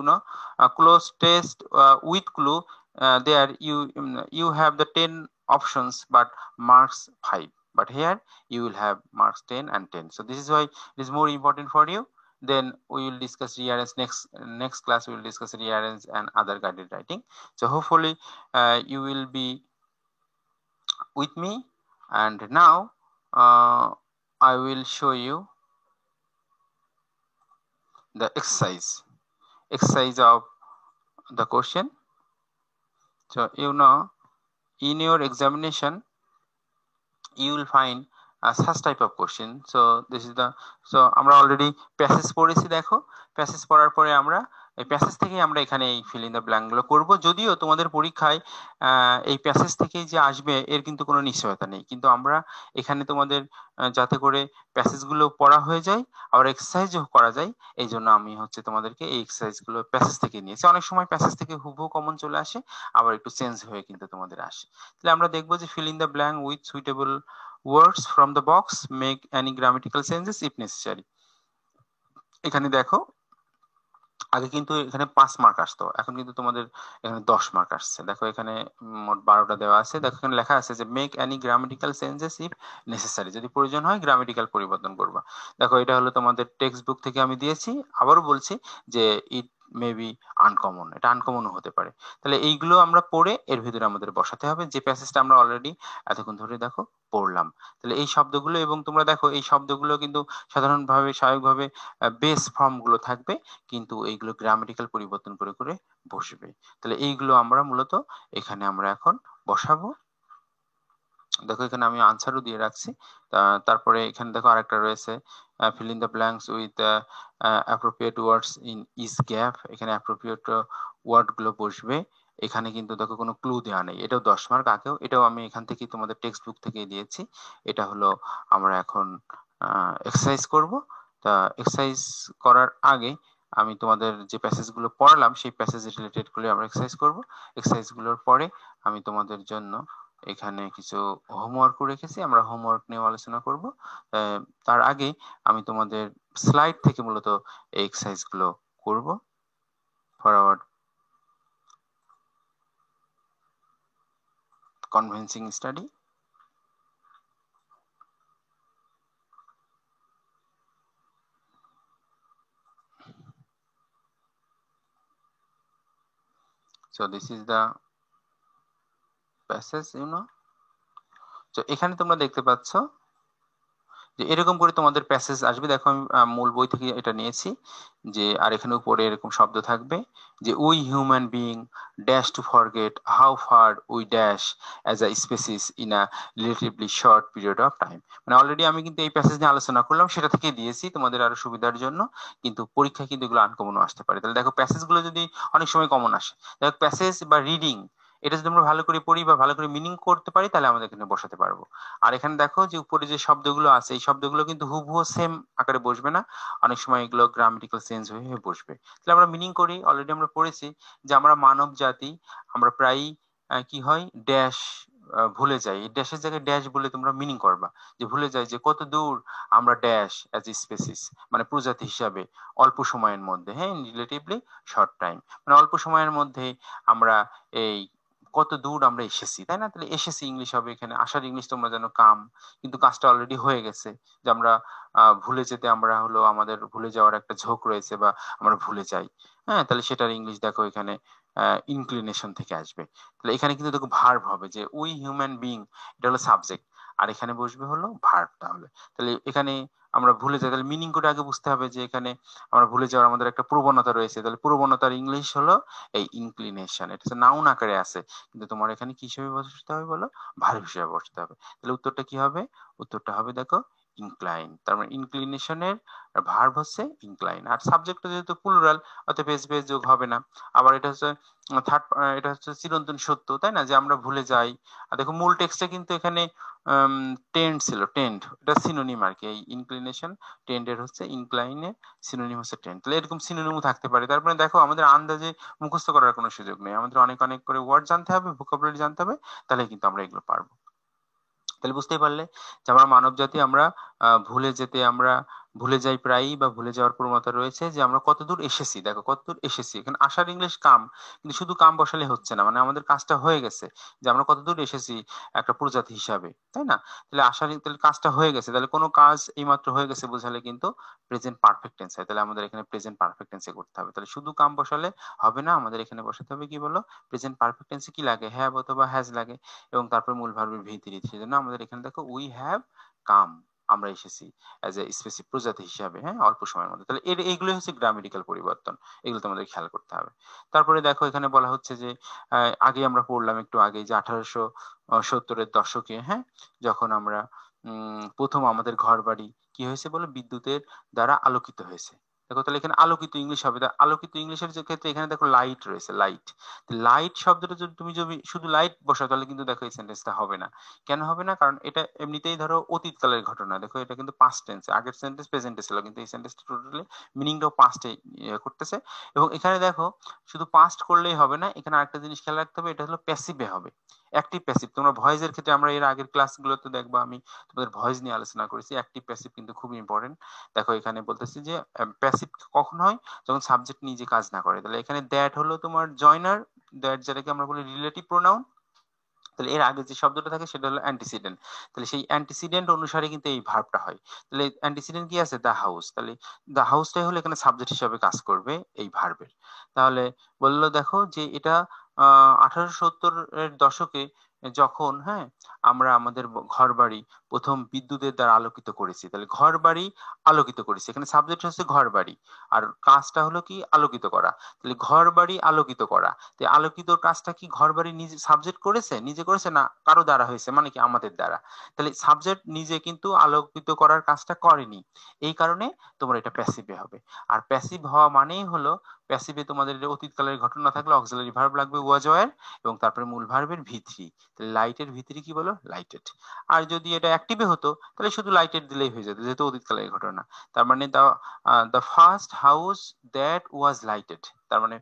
close test with clue, there you have the 10 options but marks 5, but here you will have marks 10 and 10. So this is why it is more important for you. Then we will discuss rearrange next class. We will discuss rearrange and other guided writing. So hopefully you will be with me. And now I will show you the exercise of the question. So in your examination you will find such type of question. So this is the, so আমরা already passage পড়েছি। দেখো passage পড়ার পরে আমরা এই passage থেকেই আমরা এখানে এই ফিল ইন দ্য ব্ল্যাঙ্ক গুলো করবো। যদিও তোমাদের পরীক্ষায় এই প্যাসেজ থেকেই যে আসবে এর কিন্তু কোনো নিশ্চয়তা নেই, কিন্তু আমরা এখানে তোমাদের যাতে করে প্যাসেজ গুলো পড়া হয়ে যায় আবার এক্সারসাইজও করা যায়, এই জন্য আমি হচ্ছে তোমাদেরকে এই এক্সারসাইজ গুলো প্যাসেজ থেকে নিয়েছি। অনেক সময় প্যাসেজ থেকে হুবহু কমন চলে আসে, আবার একটু চেঞ্জ হয়ে কিন্তু তোমাদের আসে। তাহলে আমরা দেখবো যে fill in the blank with suitable words from the box, make any grammatical changes if necessary. এখানে দেখো আগে কিন্তু এখানে 5 মার্ক আসতো, এখন কিন্তু তোমাদের এখানে 10 মার্ক আসছে। দেখো এখানে মোট 12টা দেওয়া আছে। দেখো এখানে লেখা আছে যে make any grammatical changes if necessary, যদি প্রয়োজন হয় গ্রামেটিক্যাল পরিবর্তন করবা। দেখো এটা হলো তোমাদের টেক্সট বুক থেকে আমি দিয়েছি। আবারও বলছি যে ইট মে বি আনকমন, এটা আনকমনও হতে পারে। তাহলে এইগুলো আমরা পড়ে এর ভিতরে আমাদের বসাতে হবে, যে প্যাসেজটা আমরা অলরেডি এতক্ষণ ধরে দেখো পড়লাম। তাহলে এই শব্দগুলো, এবং তোমরা দেখো এই শব্দগুলো কিন্তু সাধারণভাবে স্বাভাবিকভাবে বেস ফর্ম গুলো থাকবে, কিন্তু এইগুলো গ্রামাটিক্যাল পরিবর্তন করে করে বসবে। তাহলে এইগুলো আমরা মূলত এখানে আমরা এখন বসাবো। দেখো এখানে আমি আনসারও দিয়ে রাখছি। তারপরে এখানে দেখো আরেকটা রয়েছে, fill in the blanks with appropriate words in each gap. এখানে অ্যাপ্রোপ্রিয়েট ওয়ার্ড গুলো বসবে। এখানে কিন্তু দেখো কোনো ক্লু দেওয়া নেই, এটাও 10 মার্ক। আগেও এটাও আমি এখান থেকে তোমাদের টেক্সট বুক থেকে দিয়েছি। এটা হলো আমরা এখন এক্সারসাইজ করব। তা এক্সারসাইজ করার আগে আমি তোমাদের যে প্যাসেজ গুলো পড়ালাম সেই প্যাসেজ রিলেটেড গুলো আমরা এক্সারসাইজ করব। এক্সারসাইজ গুলোর পরে আমি তোমাদের জন্য এখানে কিছু হোমওয়ার্ক রেখেছি, আমরা হোমওয়ার্ক নিয়ে আলোচনা করব। তার আগে আমি তোমাদের স্লাইড থেকে মূলত এই এক্সারসাইজ গুলো করব for our convincing study. So this is the passage, তো এখানে তোমরা দেখতে পাচ্ছ যে এরকম করে তোমাদের প্যাসেজ আসবে। দেখো আমি মূল বই থেকে এটা নিয়েছি, যে আর এখানে উপরে এরকম শব্দ থাকবে যে we human being dash two forget how far we dash as a species in a relatively short period of time. মানে অলরেডি আমি কিন্তু এই প্যাসেজ নিয়ে আলোচনা করলাম, সেটা থেকে দিয়েছি তোমাদের আরো সুবিধার জন্য, কিন্তু পরীক্ষায় কিন্তু এগুলো আনকমনও আসতে পারে। তাহলে দেখো প্যাসেজগুলো যদি অনেক সময় কমন আসে, দেখো প্যাসেজ বা রিডিং এটা যদি আমরা ভালো করে পড়ি বা ভালো করে মিনিং করতে পারি, তাহলে আমাদের এখানে বসাতে পারবো। আর এখানে দেখো যে উপরে যে শব্দগুলো আছে এই শব্দগুলো কিন্তু হুবহু সেম আকারে বসবে না, অনেক সময় এগুলো গ্রামাটিক্যাল চেঞ্জ হয়ে হয়ে বসবে। তাহলে আমরা মিনিং করি। অলরেডি আমরা পড়েছি যে আমরা মানব জাতি, আমরা প্রায়ই কি হয় ড্যাশ ভুলে যাই। এই ড্যাশের জায়গায় ড্যাশ বলে তোমরা মিনিং করবা, যে ভুলে যাই যে কত দূর আমরা ড্যাশ অ্যাজ এ স্পেসিস, মানে প্রজাতি হিসাবে অল্প সময়ের মধ্যে, হ্যাঁ রিলেটিভলি শর্ট টাইম, মানে অল্প সময়ের মধ্যে আমরা এই কত দূর আমরা এসেছি, তাই না? তাহলে এসেছি ইংলিশ হবে এখানে। আসার ইংলিশ তোমরা জানো কাম, কিন্তু কাজটা অলরেডি হয়ে গেছে, যে আমরা ভুলে যেতে, আমরা হলো আমাদের ভুলে যাওয়ার একটা ঝোঁক রয়েছে বা আমরা ভুলে যাই। হ্যাঁ, তাহলে সেটার ইংলিশ দেখো এখানে ইনক্লিনেশন থেকে আসবে। তাহলে এখানে কিন্তু দেখো ভার্ব হবে, যে উই হিউম্যান বিং, এটা হলো সাবজেক্ট, আর এখানে বসবে হলো ভার্ব। তাহলে এখানে আমরা ভুলে যাই, তাহলে মিনিং করে আগে বুঝতে হবে যে এখানে আমরা ভুলে যাওয়ার আমাদের একটা প্রবণতা রয়েছে। তাহলে প্রবণতার ইংলিশ হলো এই ইনক্লিনেশন। এটা হচ্ছে নাউন আকারে আছে, কিন্তু তোমার এখানে কি হিসেবে বসাতে হবে বলো? ভার্ব হিসেবে বসাতে হবে। তাহলে উত্তরটা কি হবে? উত্তরটা হবে দেখো ইনক্লাইন। তার মানে ইনক্লিনেশনের ভার্ব হচ্ছে ইনক্লাইন। আর সাবজেক্টটা যেহেতু প্লুরাল, অতএব এস বেস যোগ হবে না। আবার এটা হচ্ছে থার্ড, এটা হচ্ছে চিরন্তন সত্য, তাই না, যে আমরা ভুলে যাই। আর দেখো মূল টেক্সটে কিন্তু এখানে টেন্ড ছিল, টেন্ড এটা সিনোনিম আর কি। এই ইনক্লিনেশন টেন্ডের হচ্ছে, ইনক্লাইনের সিনোনিম হচ্ছে টেন্ড। তাহলে এরকম সিনোনিমও থাকতে পারে। তারপরে দেখো আমাদের আন্দাজে মুখস্থ করার কোনো সুযোগ নেই, আমাদের অনেক অনেক করে ওয়ার্ড জানতে হবে, ভোকাবুলারি জানতে হবে, তাহলে কিন্তু আমরা এগুলো পারবো। তাহলে বুঝতেই পারলে যে আমরা মানব জাতি, আমরা ভুলে যেতে, আমরা ভুলে যাই প্রায়ই, বা ভুলে যাওয়ার প্রবণতা রয়েছে, যে আমরা কতদূর এসেছি। দেখো কতদূর এসেছি, এখানে আসার ইংলিশ কাম, কিন্তু শুধু কাম বসালে হচ্ছে না, মানে আমাদের কাজটা হয়ে গেছে, যে আমরা কতদূর এসেছি একটা প্রজাতি হিসাবে, তাই না? তাহলে আসার, তাহলে কাজটা হয়ে গেছে, তাহলে কোনো কাজ এইমাত্র হয়ে গেছে বোঝালে কিন্তু প্রেজেন্ট পারফেক্ট টেন্স হয়। তাহলে আমাদের এখানে প্রেজেন্ট পারফেক্ট টেন্সে করতে হবে। তাহলে শুধু কাম বসালে হবে না, আমাদের এখানে বসাতে হবে কি বলো? প্রেজেন্ট পারফেক্ট টেন্সে কি লাগে? হ্যাভ অথবা হ্যাজ লাগে, এবং তারপর মূল ভার্বের ভিত্তি। সেজন্য আমাদের এখানে দেখো উই হ্যাভ কাম, আমরা এসেছি অ্যাজ এ স্পেসিফিক প্রজাতি হিসাবে, হ্যাঁ অল্প সময়ের মধ্যে। তাহলে এইগুলো হচ্ছে গ্রামেটিক্যাল পরিবর্তন, এগুলো তোমাদের খেয়াল করতে হবে। তারপরে দেখো এখানে বলা হচ্ছে যে আগে আমরা পড়লাম একটু আগে, যে 1870-এর দশকে, হ্যাঁ, যখন আমরা প্রথম আমাদের ঘর বাড়ি কি হয়েছে বলো? বিদ্যুতের দ্বারা আলোকিত হয়েছে। দেখো তাহলে এখানে আলোকিত ইংলিশ হবে। আলোকিত ইংলিশের যে ক্ষেত্রে এখানে দেখো লাইট রয়েছে, লাইট। লাইট শব্দটা যদি তুমি যদি শুধু লাইট বসাও, তাহলে কিন্তু দেখো এই সেন্টেন্সটা হবে না। কেন হবে না? কারণ এটা এমনিতেই ধরো অতীতকালের ঘটনা। দেখো এটা কিন্তু পাস্ট টেন্স, আগের সেন্টেন্স প্রেজেন্টে ছিল, কিন্তু এই সেন্টেন্সটা টোটালি মিনিংটাও পাস্টে করতেছে। এবং এখানে দেখো শুধু পাস্ট করলেই হবে না, এখানে আরেকটা জিনিস খেয়াল রাখতে হবে, এটা হলো প্যাসিভে হবে। অ্যাক্টিভ প্যাসিভ, তোমরা ভয়েসের ক্ষেত্রে আমরা এর আগের ক্লাসগুলোতে দেখবা আমি তোমাদের ভয়েস নিয়ে আলোচনা করেছি। অ্যাক্টিভ প্যাসিভ কিন্তু খুব ইম্পর্টেন্ট। দেখো এখানে বলতেছি যে প্যাসিভ কখন হয়, যখন সাবজেক্ট নিজে কাজ না করে। তাহলে এখানে দ্যাট হলো তোমার জয়নার, দ্যাট যেটাকে আমরা বলি রিলেটিভ প্রোনাউন। তাহলে এর আগে যে শব্দটা থাকে সেটা হলো অ্যান্টিসিডেন্ট। তাহলে সেই অ্যান্টিসিডেন্ট অনুসারে কিন্তু এই ভার্বটা হয়। তাহলে অ্যান্টিসিডেন্ট কি আছে, দ্য হাউস। তাহলে দ্য হাউসটাই হলো এখানে সাবজেক্ট হিসাবে কাজ করবে এই ভার্বের। তাহলে বললো দেখো যে এটা 1870 এর দশকে যখন, হ্যাঁ, আমরা আমাদের ঘর বাড়ি প্রথম বিদ্যুতের দ্বারা আলোকিত করেছি। তাহলে ঘর বাড়ি আলোকিত করেছি, এখানে সাবজেক্ট হচ্ছে ঘর বাড়ি, আর কাজটা হলো কি আলোকিত করা। তাহলে ঘর বাড়ি আলোকিত করা, তো আলোকিত কাজটা কি ঘর বাড়ি নিজে সাবজেক্ট করেছে, নিজে করেছে না কারো দ্বারা হয়েছে, মানে কি আমাদের দ্বারা। তাহলে সাবজেক্ট নিজে কিন্তু আলোকিত করার কাজটা করেনি, এই কারণে তোমার এটা প্যাসিভে হবে। আর প্যাসিভ হওয়া মানেই হলো, প্যাসিভে তোমাদের অতীতকালের ঘটনা থাকলে অক্সিলারি ভার্ব লাগবে ওয়াজ ওয়্যার, এবং তারপরে মূল ভার্বের ভি3। তাহলে লাইটের ভি3 কি বলো, লাইটেড। আর যদি এটা অ্যাক্টিভে হতো তাহলে শুধু লাইটেড দিলেই হয়ে যেত, যেহেতু অতীতকালের ঘটনা। তার মানে the first house that was lighted, তার মানে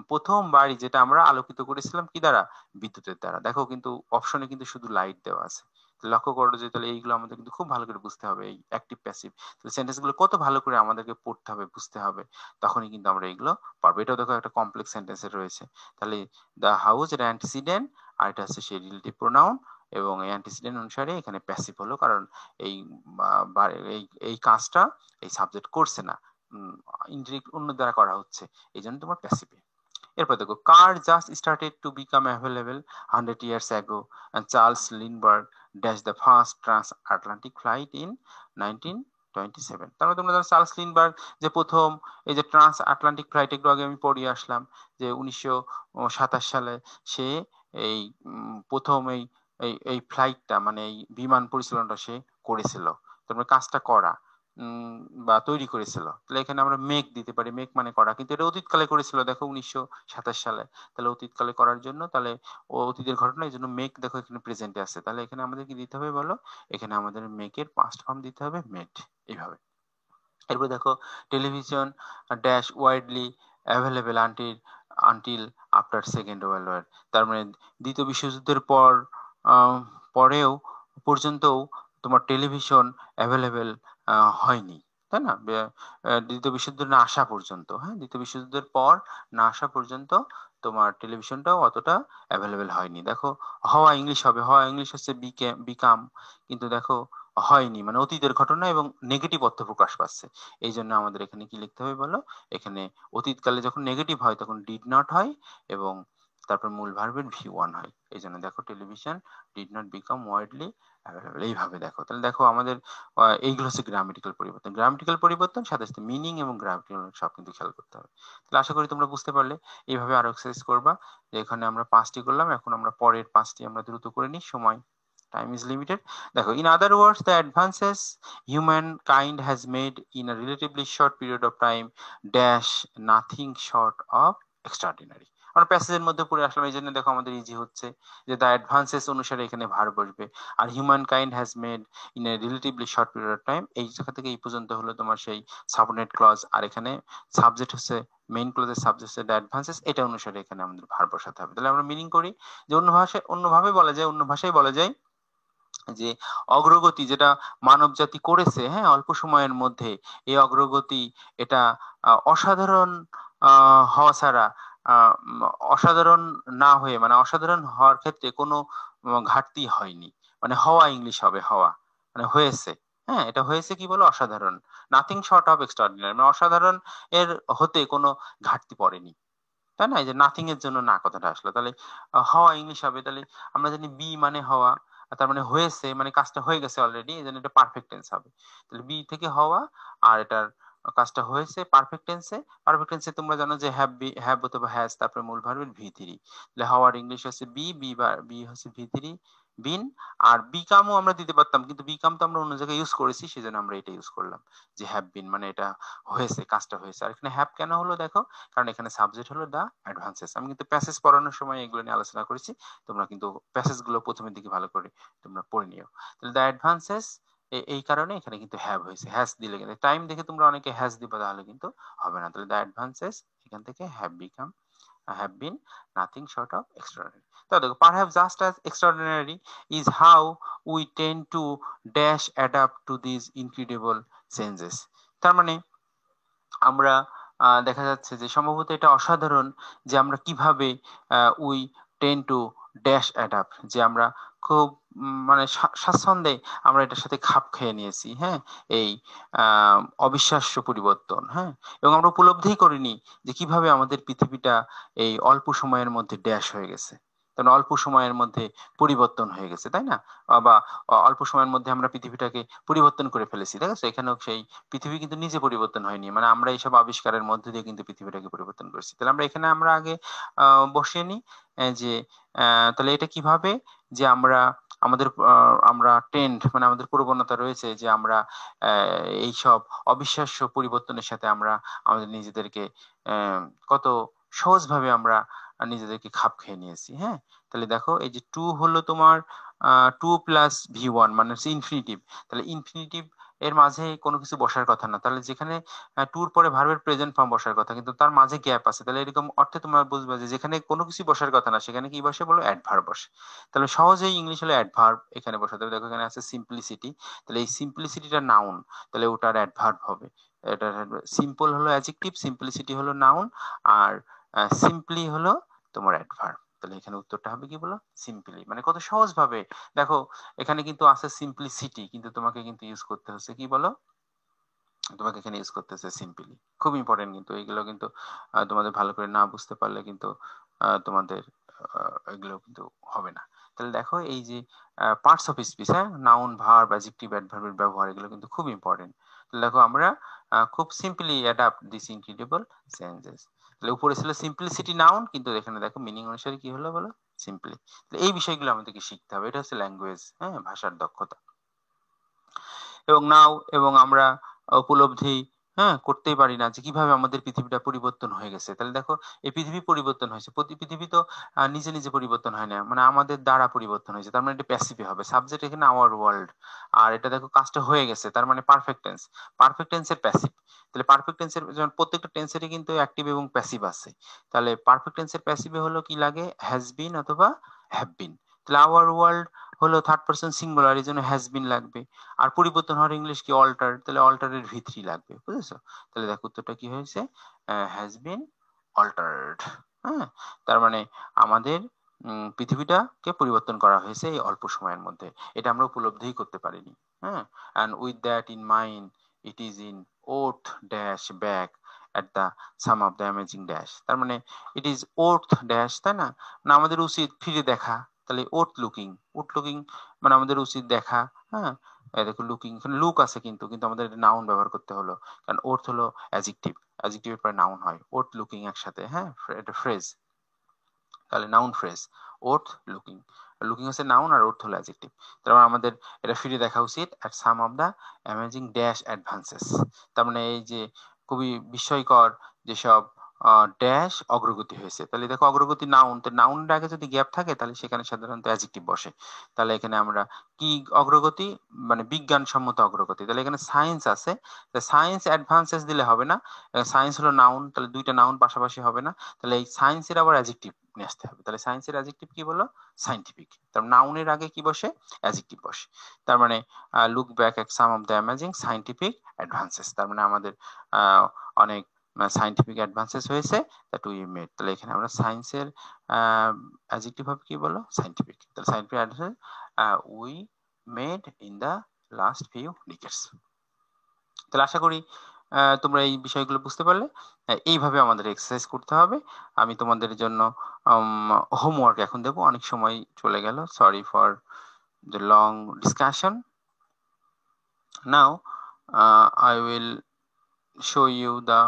প্রথম বাড়ি যেটা আমরা আলোকিত করেছিলাম কি দ্বারা, বিদ্যুতের দ্বারা। দেখো কিন্তু অপশনে কিন্তু শুধু লাইট দেওয়া আছে। লক্ষ্য করো যে তাহলে এইগুলো আমাদের কিন্তু খুব ভালো করে বুঝতে হবে, এই অ্যাক্টিভ প্যাসিভ। তাহলে সেন্টেন্স গুলো কত ভালো করে আমাদেরকে পড়তে হবে, বুঝতে হবে, তখনই কিন্তু আমরা এইগুলো পারবো। এটাও দেখো একটা কমপ্লেক্স সেন্টেন্সে রয়েছে। তাহলে দ্য হাউস এটা অ্যান্টিসিডেন্ট, আর এটা হচ্ছে সেই রিলেটিভ প্রোনাউন, এবং এই অ্যান্টিসিডেন্ট অনুসারে এখানে প্যাসিভ হলো, কারণ এই এই এই কাজটা এই সাবজেক্ট করছে না, ইনডিরেক্ট অন্য দ্বারা করা হচ্ছে, এই জন্য তোমার প্যাসিভে। এরপর দেখো, car just started to become available 100 years ago and Charles Lindbergh dashed the first transatlantic flight in 1927। তার মানে তোমরা জানো চার্লস লিন্ডবার্গ যে প্রথম এই যে ট্রান্স আটলান্টিক ফ্লাইট, একটু আগে আমি পড়িয়ে আসলাম যে 1927 সালে সে এই প্রথম এই এই এই ফ্লাইটটা, মানে এই বিমান পরিচালনাটা সে করেছিল। তারপরে কাজটা করা বা তৈরি করেছিল। তাহলে এখানে আমরা মেক দিতে পারি, মেক মানে করা, কিন্তু এটা অতীতকালে করেছিল দেখো 1927 সালে। তাহলে অতীতকালে করার জন্য তাহলে ও অতীতের ঘটনা, এই জন্য মেক দেখো এখানে প্রেজেন্টে আছে। তাহলে এখানে আমাদের কি দিতে হবে বলো, এখানে আমাদের মেকের পাস্ট ফর্ম দিতে হবে মেড, এইভাবে। এরপর দেখো, television dash widely available until until after second world war. তার মানে দ্বিতীয় বিশ্বযুদ্ধের পর পরেও পর্যন্তও তোমার টেলিভিশন অ্যাভেলেবেল হয়নি, তাই না? দ্বিতীয় বিশ্বযুদ্ধ না আসা পর্যন্ত, হ্যাঁ, দ্বিতীয় বিশ্বযুদ্ধের পর না আসা পর্যন্ত তোমার টেলিভিশনটাও অতটা অ্যাভেলেবেল হয়নি। দেখো, হওয়া ইংলিশ হবে, হওয়া ইংলিশ হচ্ছে বিকাম, কিন্তু দেখো হয়নি মানে অতীতের ঘটনা এবং নেগেটিভ অর্থ প্রকাশ পাচ্ছে। এই জন্য আমাদের এখানে কি লিখতে হবে বলো, এখানে অতীতকালে যখন নেগেটিভ হয় তখন ডিড নট হয়, এবং তারপর মূল ভার্বের ভি1 হয়। এই জন্য দেখো television did not become widely available, এইভাবে দেখো। তাহলে দেখো আমাদের এইগুলো হচ্ছে গ্রামেটিক্যাল পরিবর্তন। গ্রামেটিক্যাল পরিবর্তন সাথে সাথে মিনিং এবং গ্রামেটিক্যাল সব কিন্তু খেয়াল করতে হবে। তাহলে আশা করি তোমরা বুঝতে পারলে। এইভাবে আরো এক্সারসাইজ করবা, যে এখানে আমরা 5টি করলাম, এখন আমরা পরের 5টি আমরা দ্রুত করে নিই, সময় time is limited. দেখো, in other words, the advances humankind has made in a relatively short period of time dash nothing short of extraordinary। আমরা প্যাসেজের মধ্যে পড়ে আসলাম, এই জন্য দেখো আমাদের ইজি হচ্ছে যে দ্য অ্যাডভান্সেস অনুসারে এখানে ভার বসবে, আর humankind has made in a relatively short period of time, এই জায়গা থেকে এই পর্যন্ত হলো তোমার সেই সাবঅর্ডিনেট ক্লজ, আর এখানে সাবজেক্ট হচ্ছে মেইন ক্লজের সাবজেক্ট হচ্ছে দ্য অ্যাডভান্সেস, এটা অনুসারে এখানে আমাদের ভার বসাতে হবে। তাহলে আমরা মিনিং করি যে অন্যভাবে বলা যায়, অন্য ভাষায় বলা যায় যে অগ্রগতি যেটা মানব জাতি করেছে, হ্যাঁ, অল্প সময়ের মধ্যে, এই অগ্রগতি এটা অসাধারণ হওয়া ছাড়া, অসাধারণ না হয়ে, মানে অসাধারণ হওয়ার ক্ষেত্রে কোনো ঘাটতি হয়নি। মানে হওয়া ইংলিশ হবে, হওয়া মানে হয়েছে, হ্যাঁ, এটা হয়েছে কি বলো, অসাধারণ। নাথিং শর্ট অফ এক্সট্রাঅর্ডিনারি, মানে অসাধারণ এর হতে কোনো ঘাটতি পড়েনি, তাই না? এই যে নাথিং এর জন্য না কথাটা আসলো। তাহলে হওয়া ইংলিশ হবে। তাহলে আমরা জানি বি মানে হওয়া, আর তার মানে হয়েছে, মানে কাজটা হয়ে গেছে অলরেডি, এই জন্য এটা পারফেক্ট টেন্স হবে। তাহলে বি থেকে হওয়া, আর এটার কাজটা হয়েছে পারফেক্ট টেন্সে। পারফেক্ট টেন্সে তোমরা জানো যে হ্যাভ অথবা হ্যাজ, তারপরে মূল ভার্বের ভি3। তাহলে হওয়ার ইংলিশ হচ্ছে বি, বি হচ্ছে ভি3 বিন। আর বিকামও আমরা দিতে পারতাম, কিন্তু বিকাম তো আমরা অন্য জায়গায় ইউজ করেছি, সেজন্য আমরা এটা ইউজ করলাম যে হ্যাভ বিন, মানে এটা হয়েছে, কাজটা হয়েছে। আর এখানে হ্যাভ কেন হলো দেখো, কারণ এখানে সাবজেক্ট হলো দা অ্যাডভান্সেস। আমি কিন্তু প্যাসেজ পড়ানোর সময় এগুলো নিয়ে আলোচনা করেছি, তোমরা কিন্তু প্যাসেজ গুলো প্রথমের দিকে ভালো করে তোমরা পড়ে নিও। তাহলে দা অ্যাডভান্সেস, এই কারণে এখানে কিন্তু হ্যাভ হয়েছে। হ্যাজ দিলে কিন্তু টাইম দেখে তোমরা অনেকে হ্যাজ দিবা, তাহলে কিন্তু হবে না। তাহলে দা অ্যাডভান্সেস এখান থেকে have become have been nothing short of extraordinary. তো দেখো perhaps just as extraordinary is how we tend to dash adapt to these incredible changes. তার মানে আমরা দেখা যাচ্ছে যে সম্ভবত এটা অসাধারণ যে আমরা কিভাবে we ten to dash adapt, যে আমরা খুব মানে স্বাচ্ছন্দ্যে আমরা এটার সাথে খাপ খেয়ে নিয়েছি, হ্যাঁ, এই অবিশ্বাস্য পরিবর্তন, হ্যাঁ, এবং আমরা উপলব্ধিই করিনি যে কিভাবে আমাদের পৃথিবীটা এই অল্প সময়ের মধ্যে ড্যাশ হয়ে গেছে, কারণ অল্প সময়ের মধ্যে পরিবর্তন হয়ে গেছে, তাই না? বা অল্প সময়ের মধ্যে আমরা পৃথিবীটাকে পরিবর্তন করে ফেলেছি, ঠিক আছে? এখানেও সেই পৃথিবী কিন্তু নিজে পরিবর্তন হয়নি, মানে আমরা এইসব আবিষ্কারের মধ্যে দিয়ে কিন্তু পৃথিবীটাকে পরিবর্তন করছি। তাহলে আমরা এখানে আমরা আগে বসিয়ে নিই যে তাহলে এটা কিভাবে যে আমরা আমাদের আমরা টেন্ড মানে আমাদের প্রবণতা রয়েছে যে আমরা এইসব অবিশ্বাস্য পরিবর্তনের সাথে আমরা আমাদের নিজেদেরকে কত সহজভাবে আমরা নিজেদেরকে খাপ খেয়ে নিয়েছি, হ্যাঁ। তাহলে দেখো এই যে টু হলো তোমার 2 + V1 মানে হচ্ছে ইনফিনিটিভ, তাহলে ইনফিনিটিভ এর মাঝে কোনো কিছু বসার কথা না, তাহলে যেখানে টুর পরে ভার্বের প্রেজেন্ট ফর্ম বসার কথা কিন্তু তার মাঝে গ্যাপ আছে, তাহলে এরকম অর্থে তোমরা বুঝবে যে যেখানে কোনো কিছু বসার কথা না সেখানে কি বসে বলো, অ্যাডভার্ব বসে। তাহলে সহজেই ইংলিশ হলো অ্যাডভার্ব এখানে বসাতে হবে। দেখো এখানে আছে সিম্পলিসিটি, তাহলে এই সিম্পলিসিটিটা নাউন, তাহলে ওটার অ্যাডভার্ব হবে। এটা সিম্পল হলো অ্যাডজেক্টিভ, সিম্পলিসিটি হলো নাউন, আর সিম্পলি হলো তোমার অ্যাডভার্ব। তাহলে এখানে উত্তরটা হবে কি বলো, সিম্পলি। মানে কত সহজ ভাবে দেখো এখানে কিন্তু আছে সিম্পলিসিটি, কিন্তু তোমাকে কিন্তু ইউজ করতে হচ্ছে কি বলো, তোমাকে এখানে ইউজ করতে হচ্ছে সিম্পলি। খুব ইম্পর্টেন্ট কিন্তু এইগুলো কিন্তু তোমাদের ভালো করে না বুঝতে পারলে কিন্তু তোমাদের এগুলো কিন্তু হবে না। তাহলে দেখো এই যে পার্টস অফ স্পিচ, হ্যাঁ, নাউন, ভার্ব, অ্যাডজেক্টিভ, অ্যাডভার্বের ব্যবহার এগুলো কিন্তু খুব ইম্পর্টেন্ট। তাহলে দেখো আমরা খুব simply adapt this incredible changes. তাহলে উপরে ছিল সিম্পলিসিটি নাউন, কিন্তু এখানে দেখো মিনিং অনুসারে কি হলো বলো, সিম্পলি। এই বিষয়গুলো আমাদেরকে শিখতে হবে, এটা হচ্ছে ল্যাঙ্গুয়েজ, হ্যাঁ, ভাষার দক্ষতা। এবং নাও এবং আমরা উপলব্ধি, হ্যাঁ, করতেই পারি না যে কিভাবে আমাদের পৃথিবীটা পরিবর্তন হয়ে গেছে। তাহলে দেখো এই পৃথিবী পরিবর্তন হয়েছে, পৃথিবী তো নিজে নিজে পরিবর্তন হয় না, মানে আমাদের দ্বারা পরিবর্তন হয়েছে, তার মানে এটা প্যাসিভে হবে, সাবজেক্ট এখানে আওয়ার ওয়ার্ল্ড। আর এটা দেখো কাজটা হয়ে গেছে, তার মানে পারফেক্ট টেন্স, পারফেক্ট টেন্সের প্যাসিভ। তাহলে পারফেক্ট টেন্সের যেমন প্রত্যেকটা টেন্সেরই কিন্তু অ্যাক্টিভ এবং প্যাসিভ আছে, তাহলে পারফেক্ট টেন্সের প্যাসিভে হলো কি লাগে, হ্যাজ বিন অথবা হ্যাভ বিন। তাহলে আওয়ার ওয়ার্ল্ড হলো থার্ড পারসন সিঙ্গুলার, এই জন্য হ্যাজ বিন লাগবে। আর পরিবর্তন হওয়ার ইংলিশ কি, অল্টার, তাহলে অল্টারের ভি3 লাগবে, বুঝেছো? তাহলে দেখো উত্তরটা কি হয়েছে, হ্যাজ বিন অল্টার্ড, হ্যাঁ। তার মানে আমাদের পৃথিবীটাকে পরিবর্তন করা হয়েছে এই অল্প সময়ের মধ্যে, এটা আমরা উপলব্ধিই করতে পারিনি, হ্যাঁ। And with that in mind it is in worth dash back at the sum of the amazing dash। তার মানে ইট ইজ ওর্থ ড্যাশ, তাই না? না আমাদের উচিত ফিরে দেখা, তাহলে ওর্থ লুকিং, ওর্থ লুকিং মানে আমাদের উচিত দেখা, হ্যাঁ। এই দেখো লুকিং, এখানে লুক আছে কিন্তু কিন্তু আমাদের নাউন ব্যবহার করতে হলো, কারণ ওর্থ হলো অ্যাডজেক্টিভ, অ্যাডজেক্টিভের পরে নাউন হয়, ওর্থ লুকিং একসাথে, হ্যাঁ, এটা ফ্রেজ, তাহলে noun phrase worth looking, looking হচ্ছে নাউন আর ওর্থ হলো অ্যাডজেক্টিভ। তারপর আমাদের এটা ফিরে দেখা উচিত at some of the amazing dash advances. তার মানে এই যে খুবই বিস্ময়কর যেসব ড্যাশ অগ্রগতি হয়েছে, তাহলে দেখো অগ্রগতি নাউন, তো নাউনের আগে যদি গ্যাপ থাকে তাহলে সেখানে সাধারণত অ্যাডজেক্টিভ বসে। তাহলে এখানে আমরা কি অগ্রগতি, মানে বিজ্ঞানসম্মত অগ্রগতি, তাহলে এখানে সায়েন্স আছে, সায়েন্স অ্যাডভান্সেস দিলে হবে না, সায়েন্স হলো নাউন, তাহলে দুইটা নাউন পাশাপাশি হবে না, তাহলে এই সায়েন্সের আবার অ্যাডজেক্টিভ নিয়ে আসতে হবে। তাহলে সায়েন্সের অ্যাডজেক্টিভ কি বলো, সাইন্টিফিক। তার নাউনের আগে কি বসে, অ্যাডজেক্টিভ বসে। তার মানে look back at some of the amazing scientific advances, তার মানে আমাদের অনেক সাইন্টিফিক অ্যাডভান্সেস হয়েছে দ্যাট উই মেড। তাহলে এখানে আমরা সায়েন্সের অ্যাডজেক্টিভ হবে কি বলো, সাইন্টিফিক। তাহলে scientific advances we made in the last few ডিকেডস। তাহলে আশা করি তোমরা এই বিষয়গুলো বুঝতে পারলে। এইভাবে আমাদের এক্সারসাইজ করতে হবে। আমি তোমাদের জন্য হোমওয়ার্ক এখন দেবো, অনেক সময় চলে গেল, sorry for the long discussion. Now I will show you the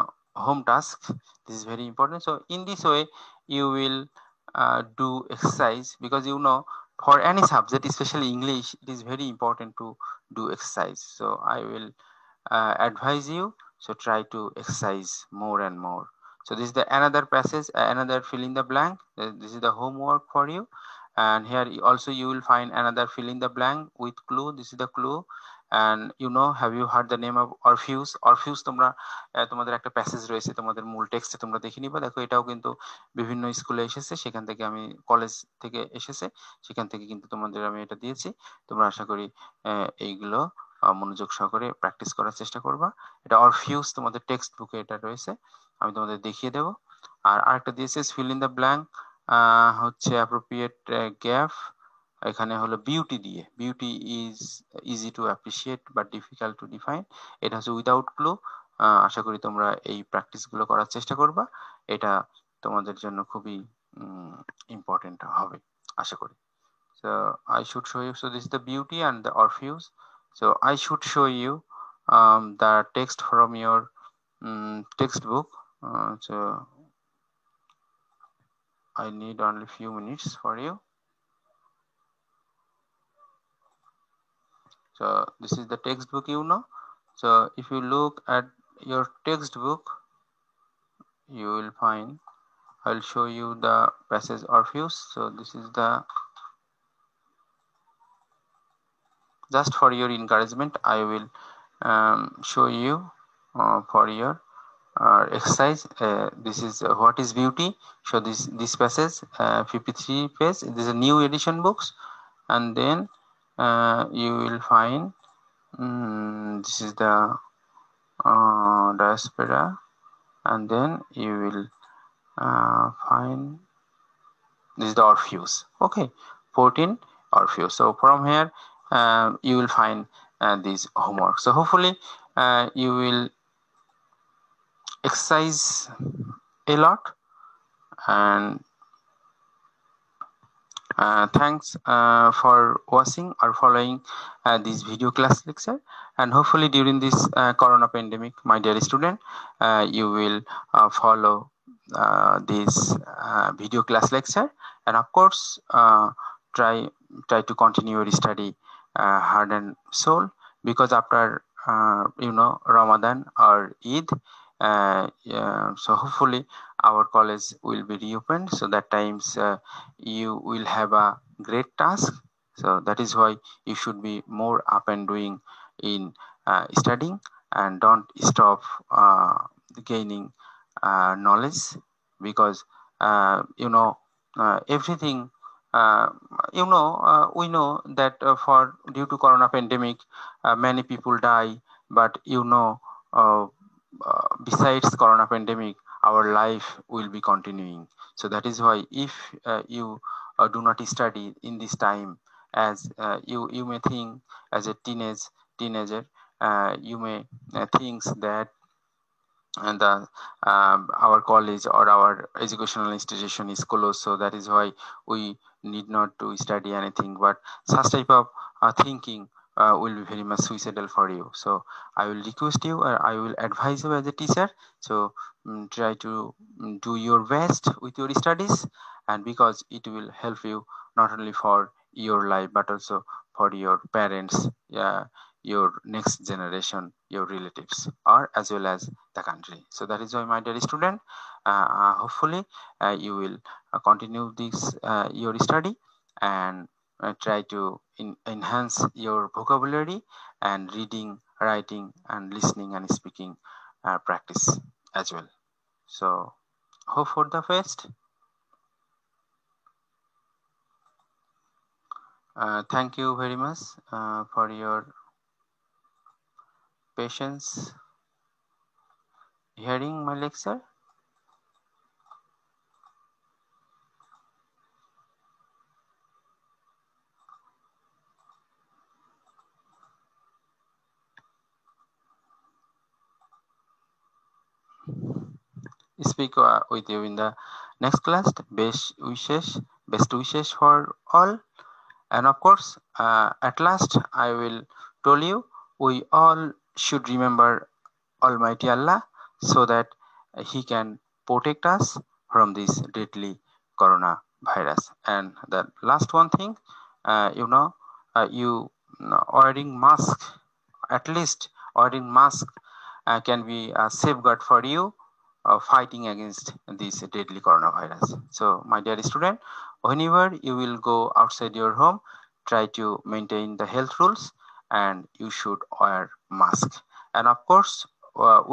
home task. This is very important. So in this way you will do exercise, because you know for any subject, especially English, it is very important to do exercise. So I will advise you, so try to exercise more and more. So this is the another passage, another fill in the blank. This is the homework for you, and here also you will find another fill in the blank with clue. This is the clue, and have you heard the name of Orpheus? Orpheus তোমরা তোমাদের একটা passage রয়েছে তোমাদের মূল টেক্সটে তোমরা দেখে নিবা। দেখো এটাও কিন্তু বিভিন্ন স্কুলে এসেছে, সেখান থেকে আমি কলেজ থেকে এসেছে, সেখান থেকে কিন্তু তোমাদের আমি এটা দিয়েছি। তোমরা আশা করি এইগুলো মনোযোগ সহকারে প্র্যাকটিস করার চেষ্টা করবা। এটা অরফিউস তোমাদের টেক্সট বুকে এটা রয়েছে, আমি তোমাদের দেখিয়ে দেব। আর আরেকটা দিয়েছে ফিল ইন দ্য ব্ল্যাঙ্ক, হচ্ছে অ্যাপ্রোপ্রিয়েট গ্যাপ। এখানে হলো বিউটি দিয়ে, beauty is easy to appreciate but difficult to define. এটা হচ্ছে উইদাউট ক্লু। আশা করি তোমরা এই প্র্যাকটিস গুলো করার চেষ্টা করবা, এটা তোমাদের জন্য খুবই ইম্পর্টেন্ট হবে আশা করি। So I should show you, so this is the beauty and the Orpheus. So I should show you the text from your textbook. So I need only few minutes for you. So this is the textbook, so if you look at your textbook, you will find, I'll show you the passage Orpheus. So this is the, just for your encouragement I will show you for your exercise. This is what is beauty. So this passage 53 page, this is a new edition books, and then you will find this is the diaspora, and then you will find this is the Orpheus. Okay, 14 Orpheus. So from here you will find this homework. So hopefully you will exercise a lot, and thanks for watching or following this video class lecture. And hopefully during this corona pandemic, my dear student, you will follow this video class lecture, and of course try to continue your study heart and soul, because after Ramadan or Eid, so hopefully our college will be reopened, so that times you will have a great task. So that is why you should be more up and doing in studying, and don't stop gaining knowledge, because everything we know that for due to corona pandemic many people die, but besides corona pandemic our life will be continuing. So that is why if you do not study in this time, as you may think as a teenager, you may think that and our college or our educational institution is closed, so that is why we need not to study anything. But such type of thinking will be very much suicidal for you. So I will request you, or I will advise you as a teacher, so try to do your best with your studies, and because it will help you not only for your life but also for your parents, your next generation, your relatives, or as well as the country. So that is why, my dear student, hopefully you will continue this your study, and try to enhance your vocabulary and reading, writing, and listening and speaking practice as well. So hope for the best. Thank you very much for your patience hearing my lecture. Speak with you in the next class. Best wishes for all. And of course, at last, I will tell you, we all should remember Almighty Allah, so that He can protect us from this deadly coronavirus. And the last one thing, wearing mask, at least wearing mask can be a safeguard for you fighting against this deadly coronavirus. So, my dear student, whenever you will go outside your home, try to maintain the health rules, and you should wear mask. And of course,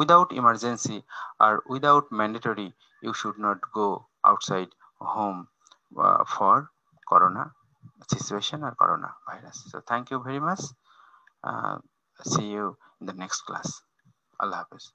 without emergency or without mandatory, you should not go outside home for corona situation or corona virus. So thank you very much. Uh, See you in the next class. Allah Hafiz.